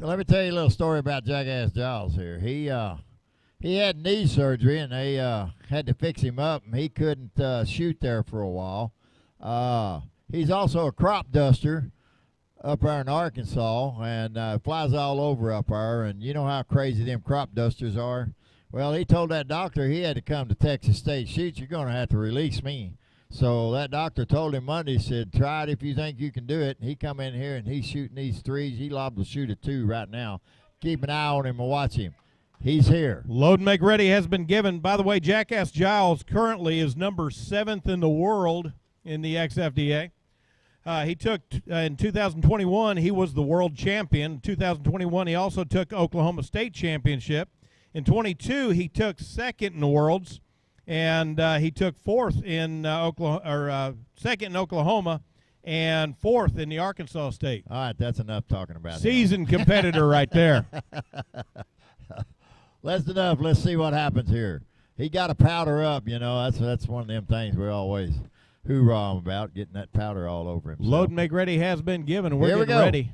Speaker 2: Let me tell you a little story about Jackass Giles here. He had knee surgery, and they had to fix him up, and he couldn't shoot there for a while. He's also a crop duster up there in Arkansas, and flies all over up there. And you know how crazy them crop dusters are. Well, he told that doctor he had to come to Texas State Shoot. You're going to have to release me. So that doctor told him Monday, said, try it if you think you can do it. He come in here and he's shooting these threes. He liable to shoot a 2 right now. Keep an eye on him and watch him. He's here.
Speaker 3: Load and make ready has been given. By the way, Jackass Giles currently is number 7th in the world in the XFDA. He took, in 2021, he was the world champion. In 2021, he also took Oklahoma State Championship. In 22, he took 2nd in the worlds, and he took 4th in Oklahoma, or 2nd in Oklahoma, and 4th in the Arkansas State.
Speaker 2: All right, that's enough talking about it.
Speaker 3: Seasoned competitor right there.
Speaker 2: That's enough. Let's see what happens here. He got to powder up, you know. That's one of them things we always hoorah about, getting that powder all over him.
Speaker 3: Load and make ready has been given. We're
Speaker 2: Here we
Speaker 3: getting
Speaker 2: go.
Speaker 3: ready.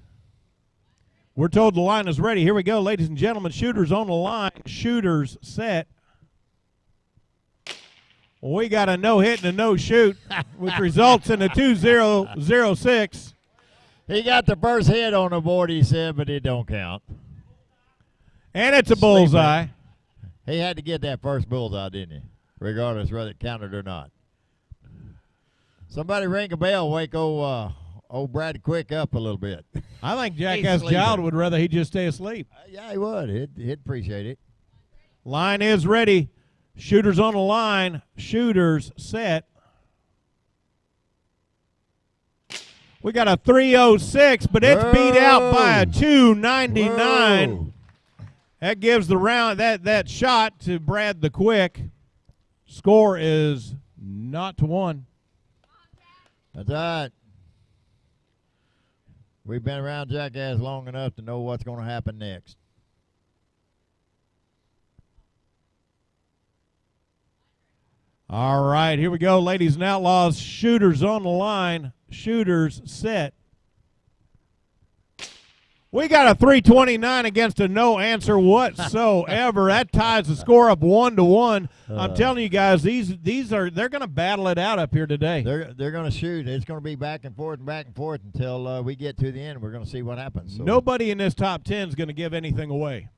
Speaker 3: We're told the line is ready. Here we go, ladies and gentlemen. Shooters on the line. Shooters set. We got a no-hit and a no-shoot, which results in a 2-0-0-6.
Speaker 2: He got the first hit on the board, he said, but it don't count.
Speaker 3: And it's a bullseye.
Speaker 2: He had to get that first bullseye, didn't he? Regardless whether it counted or not. Somebody ring a bell, wake old Brad Quick up a little bit.
Speaker 3: I think Jackass Giles would rather he just stay asleep.
Speaker 2: Yeah, he would. He'd appreciate it.
Speaker 3: Line is ready. Shooters on the line. Shooters set. We got a 306, but it's beat out by a 299.
Speaker 2: Whoa.
Speaker 3: That gives the round that shot to Brad the Quick. Score is 0-1.
Speaker 2: That's all right. We've been around Jackass long enough to know what's going to happen next.
Speaker 3: All right, here we go, ladies and outlaws. Shooters on the line. Shooters set. We got a 329 against a no answer whatsoever. That ties the score up 1-1. I'm telling you guys, they're going to battle it out up here today.
Speaker 2: They're going to shoot. It's going to be back and forth until we get to the end. We're going to see what happens. So.
Speaker 3: Nobody in this top 10 is going to give anything away.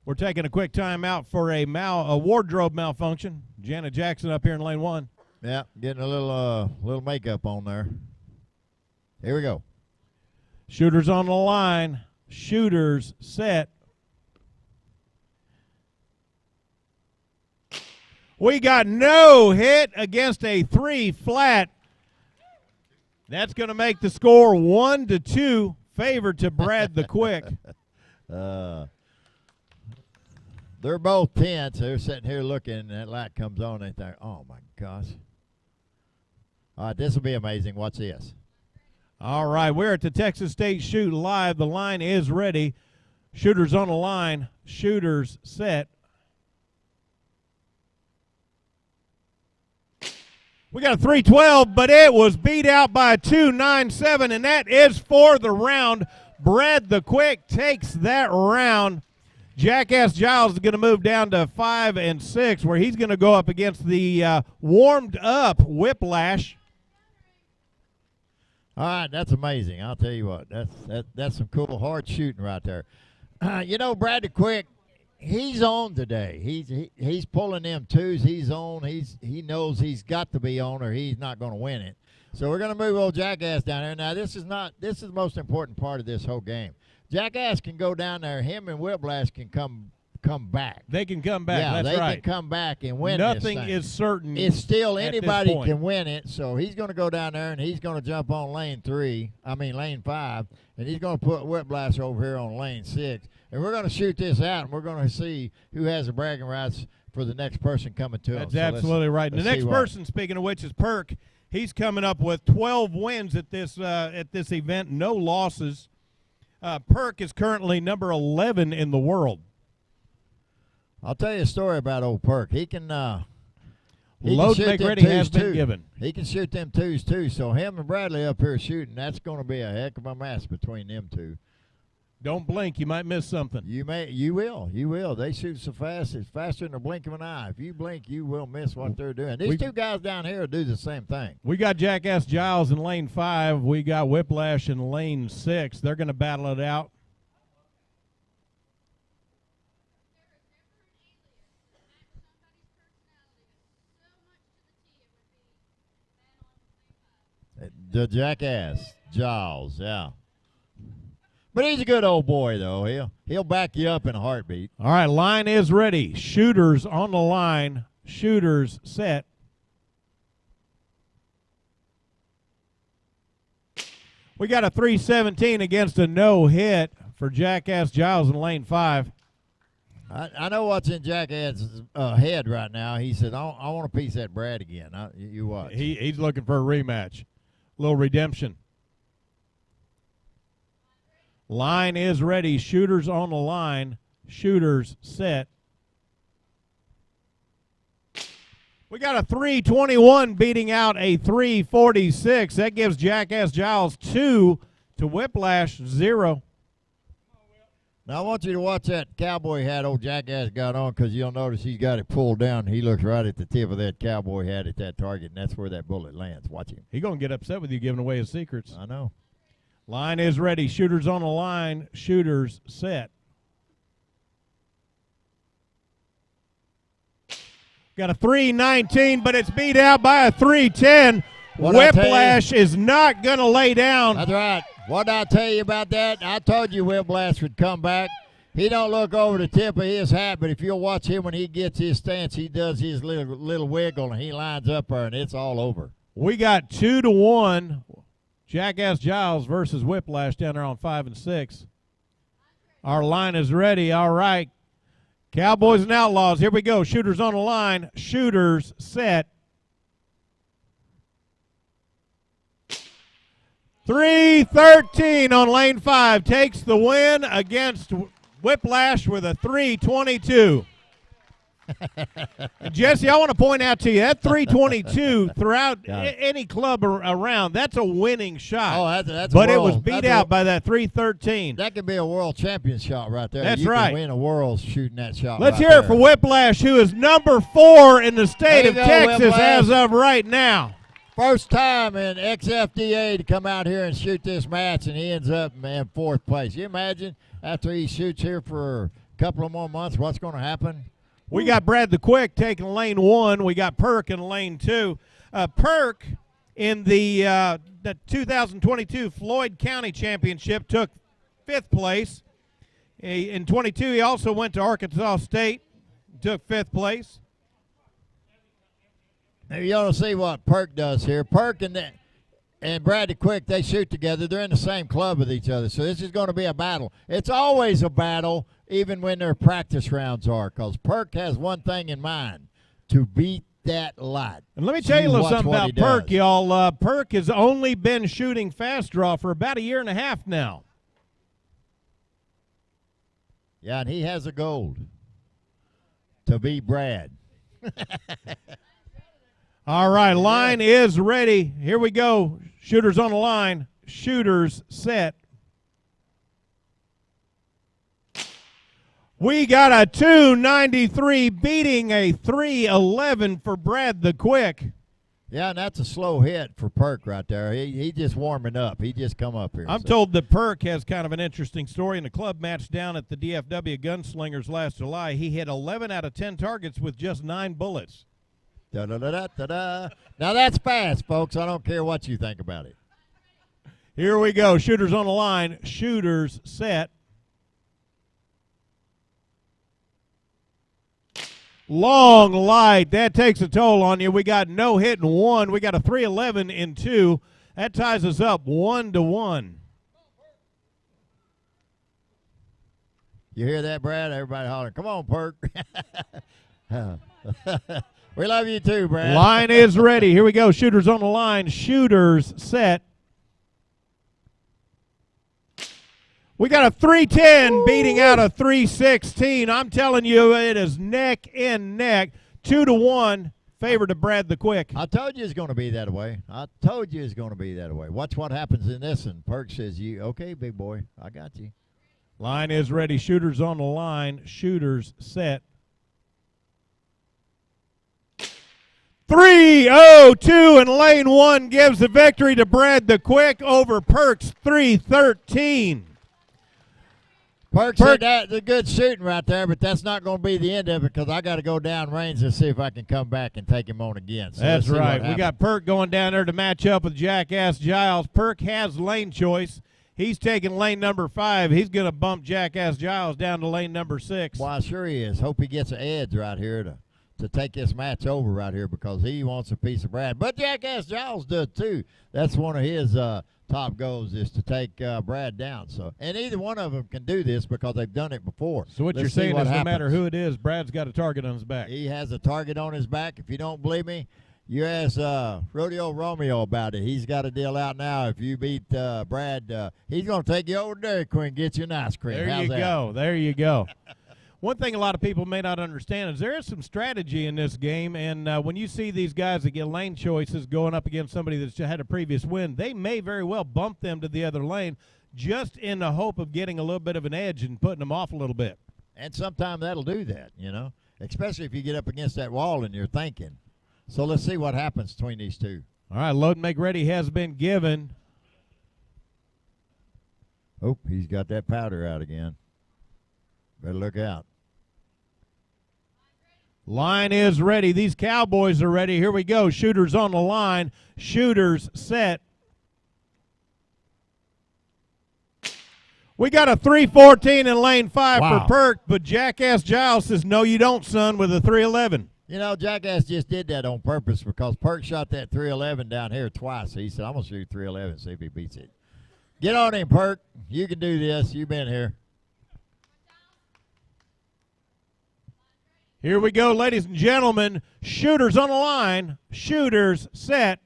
Speaker 3: We're taking a quick time out for a wardrobe malfunction. Janet Jackson up here in lane 1.
Speaker 2: Yeah, getting a little makeup on there. Here we go.
Speaker 3: Shooters on the line. Shooters set. We got no hit against a 3 flat. That's going to make the score 1-2, favor to Brad the Quick.
Speaker 2: They're both tense. They're sitting here looking, and that light comes on, and they think, oh, my gosh. All right, this will be amazing. Watch this.
Speaker 3: All right, we're at the Texas State Shoot Live. The line is ready. Shooters on the line. Shooters set. We got a 312, but it was beat out by a 297, and that is for the round. Brad the Quick takes that round. Jackass Giles is going to move down to 5 and 6, where he's going to go up against the warmed-up Whiplash.
Speaker 2: All right, that's amazing. I'll tell you what, that's some cool hard shooting right there. You know, Brad the Quick, he's on today. He's pulling them 2s. He's on. He knows he's got to be on, or he's not going to win it. So we're going to move old Jackass down there. Now this is the most important part of this whole game. Jackass can go down there. Him and Whiplash can come back.
Speaker 3: They can come back.
Speaker 2: Yeah,
Speaker 3: That's right.
Speaker 2: they can come back and win.
Speaker 3: Nothing
Speaker 2: this thing.
Speaker 3: is certain.
Speaker 2: It's still
Speaker 3: at
Speaker 2: anybody
Speaker 3: this point.
Speaker 2: can win it. So he's going to go down there and he's going to jump on lane 5, and he's going to put Whiplash over here on lane 6, and we're going to shoot this out, and we're going to see who has the bragging rights for the next person coming to
Speaker 3: That's
Speaker 2: him.
Speaker 3: absolutely right. And the next
Speaker 2: see
Speaker 3: person, speaking of which, is Perk. He's coming up with 12 wins at this event, no losses. Perk is currently number 11 in the world.
Speaker 2: I'll tell you a story about old Perk. He can
Speaker 3: Load
Speaker 2: shoot
Speaker 3: make
Speaker 2: them
Speaker 3: ready
Speaker 2: 2s
Speaker 3: has been
Speaker 2: too.
Speaker 3: given.
Speaker 2: He can shoot them 2s too. So him and Bradley up here shooting, that's going to be a heck of a match between them 2.
Speaker 3: Don't blink, you might miss something.
Speaker 2: You will. They shoot so fast, it's faster than the blink of an eye. If you blink, you will miss what they're doing. These 2 guys down here will do the same thing.
Speaker 3: We got Jackass Giles in lane 5. We got Whiplash in lane 6. They're going to battle it out.
Speaker 2: The Jackass Giles, yeah. But he's a good old boy, though. He'll back you up in a heartbeat.
Speaker 3: All right, line is ready. Shooters on the line. Shooters set. We got a 317 against a no-hit for Jackass Giles in lane 5.
Speaker 2: I know what's in Jackass's head right now. He said, I want a piece of that Brad again. You watch.
Speaker 3: He's looking for a rematch. A little redemption. Line is ready. Shooters on the line. Shooters set. We got a 321 beating out a 346. That gives Jackass Giles 2 to Whiplash 0.
Speaker 2: Now, I want you to watch that cowboy hat old Jackass got on, because you'll notice he's got it pulled down. He looks right at the tip of that cowboy hat at that target, and that's where that bullet lands. Watch him.
Speaker 3: He's going to get upset with you giving away his secrets.
Speaker 2: I know.
Speaker 3: Line is ready. Shooters on the line. Shooters set. Got a 319, but it's beat out by a 310. Whiplash is not going to lay down.
Speaker 2: That's right. What did I tell you about that? I told you Whiplash would come back. He don't look over the tip of his hat, but if you'll watch him when he gets his stance, he does his little wiggle, and he lines up there, and it's all over.
Speaker 3: We got 2-1. Jackass Giles versus Whiplash down there on 5 and 6. Our line is ready. All right. Cowboys and Outlaws. Here we go. Shooters on the line. Shooters set. 313 on lane 5 takes the win against Whiplash with a 322. Jesse, I want to point out to you, that 322 throughout any club around, that's a winning shot.
Speaker 2: Oh, that's
Speaker 3: but
Speaker 2: it
Speaker 3: was beat out by that 313.
Speaker 2: That could be a world champion shot right there.
Speaker 3: That's
Speaker 2: you
Speaker 3: right.
Speaker 2: Can win a world shooting that shot.
Speaker 3: Let's
Speaker 2: right
Speaker 3: hear it
Speaker 2: there.
Speaker 3: for Whiplash, who is number 4 in the state of Texas
Speaker 2: Whiplash.
Speaker 3: as of right now.
Speaker 2: First time in XFDA to come out here and shoot this match, and he ends up in 4th place. You imagine after he shoots here for a couple of more months, what's going to happen?
Speaker 3: We got Brad the Quick taking lane 1. We got Perk in lane 2. Perk in the 2022 Floyd County Championship took 5th place. In 22, he also went to Arkansas State, took 5th place.
Speaker 2: Now you ought to see what Perk does here. Perk and Brad the Quick, they shoot together. They're in the same club with each other, so this is going to be a battle. It's always a battle, even when their practice rounds are, because Perk has one thing in mind, to beat that light.
Speaker 3: And let me tell you a little something about Perk,
Speaker 2: does.
Speaker 3: y'all. Perk has only been shooting fast draw for about a year and a half now.
Speaker 2: Yeah, and he has a gold to beat Brad.
Speaker 3: All right, line is ready. Here we go. Shooters on the line. Shooters set. We got a 293 beating a 311 for Brad the Quick.
Speaker 2: Yeah, and that's a slow hit for Perk right there. He just warming up. He just come up here.
Speaker 3: I'm told that Perk has kind of an interesting story. In the club match down at the DFW Gunslingers last July, he hit 11 out of 10 targets with just 9 bullets.
Speaker 2: Da-da-da-da-da-da. Now that's fast, folks. I don't care what you think about it.
Speaker 3: Here we go. Shooters on the line. Shooters set. Long light. That takes a toll on you. We got no hit in 1. We got a 311 in 2. That ties us up 1-1.
Speaker 2: You hear that, Brad? Everybody hollering, come on, Perk. We love you too, Brad.
Speaker 3: Line is ready. Here we go. Shooters on the line. Shooters set. We got a 310 beating out a 316. I'm telling you, it is neck and neck. 2-1, favor to Brad the Quick.
Speaker 2: I told you it's going to be that way. I told you it's going to be that way. Watch what happens in this, and Perk says, okay, big boy, I got you.
Speaker 3: Line is ready. Shooters on the line. Shooters set. 302 in lane 1 gives the victory to Brad the Quick over Perk's 313.
Speaker 2: Perk said that's a good shooting right there, but that's not going to be the end of it because I got to go down range and see if I can come back and take him on again. So
Speaker 3: that's right. We got Perk going down there to match up with Jackass Giles. Perk has lane choice. He's taking lane number 5. He's going to bump Jackass Giles down to lane number 6.
Speaker 2: Well, sure he is. Hope he gets an edge right here to take this match over right here because he wants a piece of Brad. But Jackass Giles does too. That's one of his top goals is to take Brad down. So, and either one of them can do this because they've done it before.
Speaker 3: So what you're saying is no matter who it is, Brad's got a target on his back.
Speaker 2: He has a target on his back. If you don't believe me, you ask Rodeo Romeo about it. He's got a deal out now. If you beat Brad, he's going to take you over to Dairy Queen and get you an ice cream.
Speaker 3: There you go. There you go. One thing a lot of people may not understand is there is some strategy in this game, and when you see these guys that get lane choices going up against somebody that's had a previous win, they may very well bump them to the other lane just in the hope of getting a little bit of an edge and putting them off a little bit.
Speaker 2: And sometimes that'll do that, you know, especially if you get up against that wall and you're thinking. So let's see what happens between these two.
Speaker 3: All right, load and make ready has been given.
Speaker 2: Oh, he's got that powder out again. Better look out.
Speaker 3: Line is ready. These Cowboys are ready. Here we go. Shooters on the line. Shooters set. We got a 314 in lane 5 for Perk, but Jackass Giles says, no, you don't, son, with a 311.
Speaker 2: You know, Jackass just did that on purpose because Perk shot that 311 down here twice. He said, I'm going to shoot 311 see if he beats it. Get on him, Perk. You can do this. You've been here.
Speaker 3: Here we go, ladies and gentlemen. Shooters on the line. Shooters set.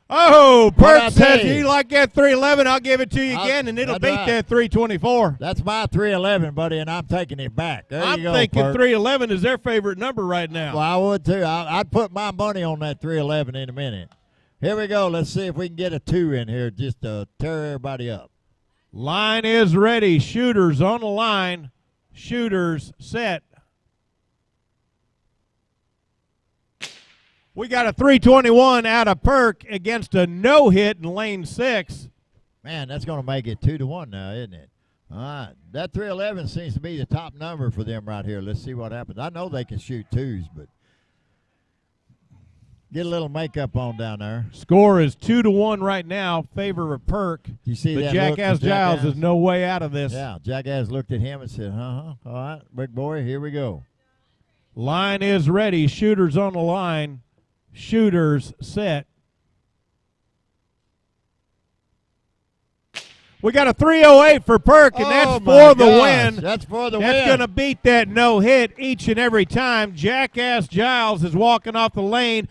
Speaker 3: Oh, Perk says he like that 311. I'll give it to you again, and it'll beat that 324.
Speaker 2: That's my 311, buddy, and I'm taking it back. There
Speaker 3: I'm
Speaker 2: you go,
Speaker 3: thinking
Speaker 2: Perk.
Speaker 3: 311 is their favorite number right now.
Speaker 2: Well, I would too. I'd put my money on that 311 in a minute. Here we go. Let's see if we can get a 2 in here just to tear everybody up.
Speaker 3: Line is ready. Shooters on the line. Shooters set. We got a 321 out of Perk against a no-hit in lane 6.
Speaker 2: Man, that's going to make it 2-1 now, isn't it? All right. That 311 seems to be the top number for them right here. Let's see what happens. I know they can shoot 2s, but get a little makeup on down there.
Speaker 3: Score is 2-1 right now, favor of Perk.
Speaker 2: You see
Speaker 3: but
Speaker 2: that
Speaker 3: Jackass Giles is no way out of this.
Speaker 2: Yeah, Jackass looked at him and said, all right, big boy, here we go.
Speaker 3: Line is ready. Shooters on the line. Shooters set. We got a 308 for Perk, and that's for the win.
Speaker 2: That's for the win.
Speaker 3: That's going to beat that no-hit each and every time. Jackass Giles is walking off the lane.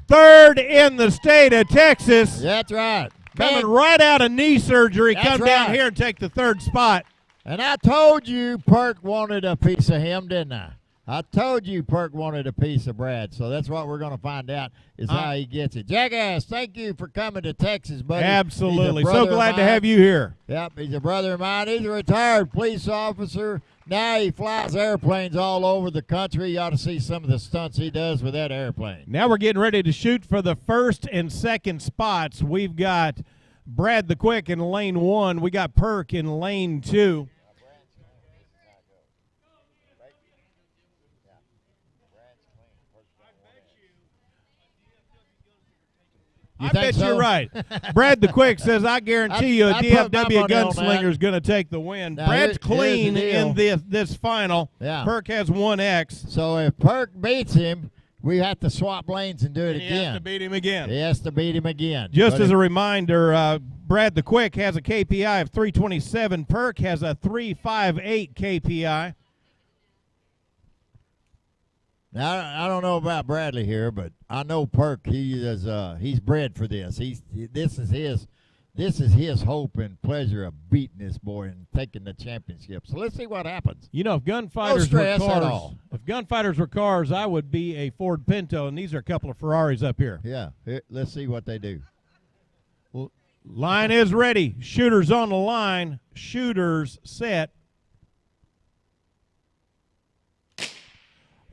Speaker 3: 3rd in the state of Texas.
Speaker 2: That's right.
Speaker 3: Coming right out of knee surgery. Come down here and take the 3rd spot.
Speaker 2: And I told you Perk wanted a piece of him, didn't I? I told you Perk wanted a piece of Brad, so that's what we're going to find out is how he gets it. Jackass, thank you for coming to Texas, buddy.
Speaker 3: Absolutely. So glad to have you here.
Speaker 2: Yep, he's a brother of mine. He's a retired police officer. Now he flies airplanes all over the country. You ought to see some of the stunts he does with that airplane.
Speaker 3: Now we're getting ready to shoot for the 1st and 2nd spots. We've got Brad the Quick in lane 1. We got Perk in lane 2. I bet you're right. Brad the Quick says, I guarantee you a DFW Gunslinger is going to take the win. Now, Brad's clean in this final.
Speaker 2: Yeah.
Speaker 3: Perk has 1X.
Speaker 2: So if Perk beats him, we have to swap lanes and do it again.
Speaker 3: He has to beat him again.
Speaker 2: He has to beat him again.
Speaker 3: Just as a reminder, Brad the Quick has a KPI of 327. Perk has a 358 KPI.
Speaker 2: Now, I don't know about Bradley here, but I know Perk. He's bred for this. This is his hope and pleasure of beating this boy and taking the championship. So let's see what happens.
Speaker 3: You know, if gunfighters were cars, I would be a Ford Pinto, and these are a couple of Ferraris up here.
Speaker 2: Yeah, let's see what they do.
Speaker 3: Line is ready. Shooters on the line. Shooters set.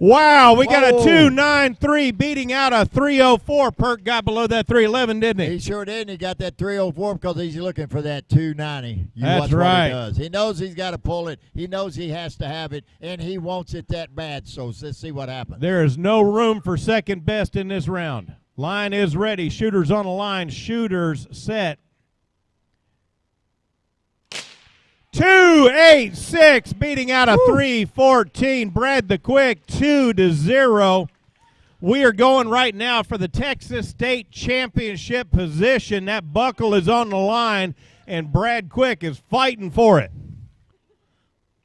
Speaker 3: Wow, we got a
Speaker 2: Whoa.
Speaker 3: 293 beating out a 304. Perk got below that 311, didn't he?
Speaker 2: He sure did. He got that 304 because he's looking for that 290.
Speaker 3: That's
Speaker 2: watch
Speaker 3: right.
Speaker 2: What he does. He knows he's got to pull it. He knows he has to have it, and he wants it that bad. So let's see what happens.
Speaker 3: There is no room for second best in this round. Line is ready. Shooters on the line. Shooters set. 286 beating out a 314. Brad the Quick 2-0. We are going right now for the Texas State Championship position. That buckle is on the line, and Brad Quick is fighting for it.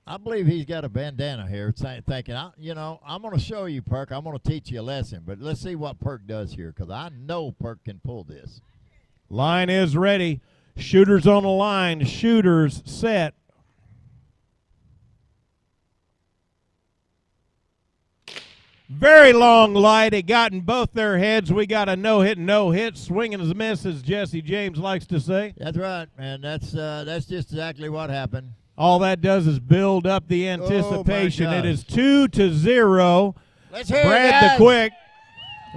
Speaker 2: I believe he's got a bandana here, thinking, I'm going to show you, Perk. I'm going to teach you a lesson. But let's see what Perk does here, because I know Perk can pull this.
Speaker 3: Line is ready. Shooters on the line. Shooters set. Very long light. It got in both their heads. We got a no-hit. Swinging as a miss, as Jesse James likes to say.
Speaker 2: That's right, man. That's just exactly what happened.
Speaker 3: All that does is build up the anticipation.
Speaker 2: Oh,
Speaker 3: it is 2-0.
Speaker 2: Let's hear
Speaker 3: Brad
Speaker 2: it, guys.
Speaker 3: the Quick,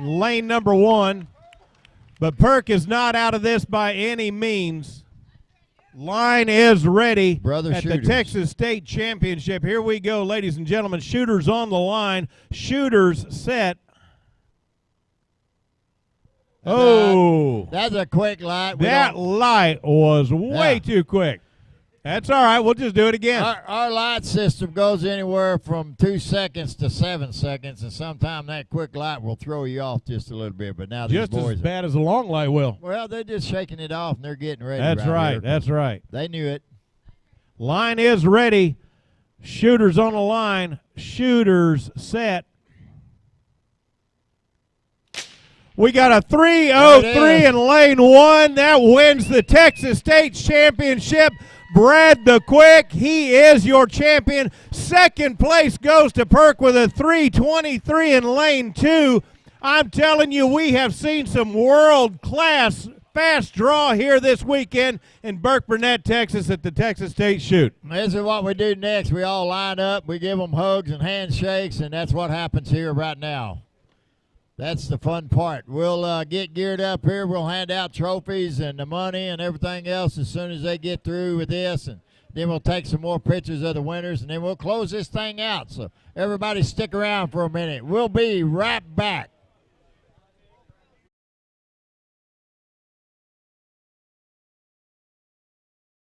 Speaker 3: lane number 1. But Perk is not out of this by any means. Line is ready
Speaker 2: Brother
Speaker 3: at
Speaker 2: shooters.
Speaker 3: the Texas State Championship. Here we go, ladies and gentlemen. Shooters on the line. Shooters set.
Speaker 2: That's a quick light.
Speaker 3: That light was way too quick. That's all right. We'll just do it again.
Speaker 2: Our light system goes anywhere from 2 seconds to 7 seconds, and sometimes that quick light will throw you off just a little bit. But now these
Speaker 3: Just
Speaker 2: boys
Speaker 3: as bad as a long light will.
Speaker 2: well, they're just shaking it off, and they're getting ready.
Speaker 3: That's right.
Speaker 2: here.
Speaker 3: That's right.
Speaker 2: They knew it.
Speaker 3: Line is ready. Shooters on the line. Shooters set. We got a 303 in lane 1. That wins the Texas State Championship. Brad the Quick, he is your champion. Second place goes to Perk with a 323 in lane 2. I'm telling you, we have seen some world-class fast draw here this weekend in Burke Burnett, Texas at the Texas State Shoot.
Speaker 2: This is what we do next. We all line up. We give them hugs and handshakes, and that's what happens here right now. That's the fun part. We'll get geared up here. We'll hand out trophies and the money and everything else as soon as they get through with this. And then we'll take some more pictures of the winners, and then we'll close this thing out. So everybody stick around for a minute. We'll be right back.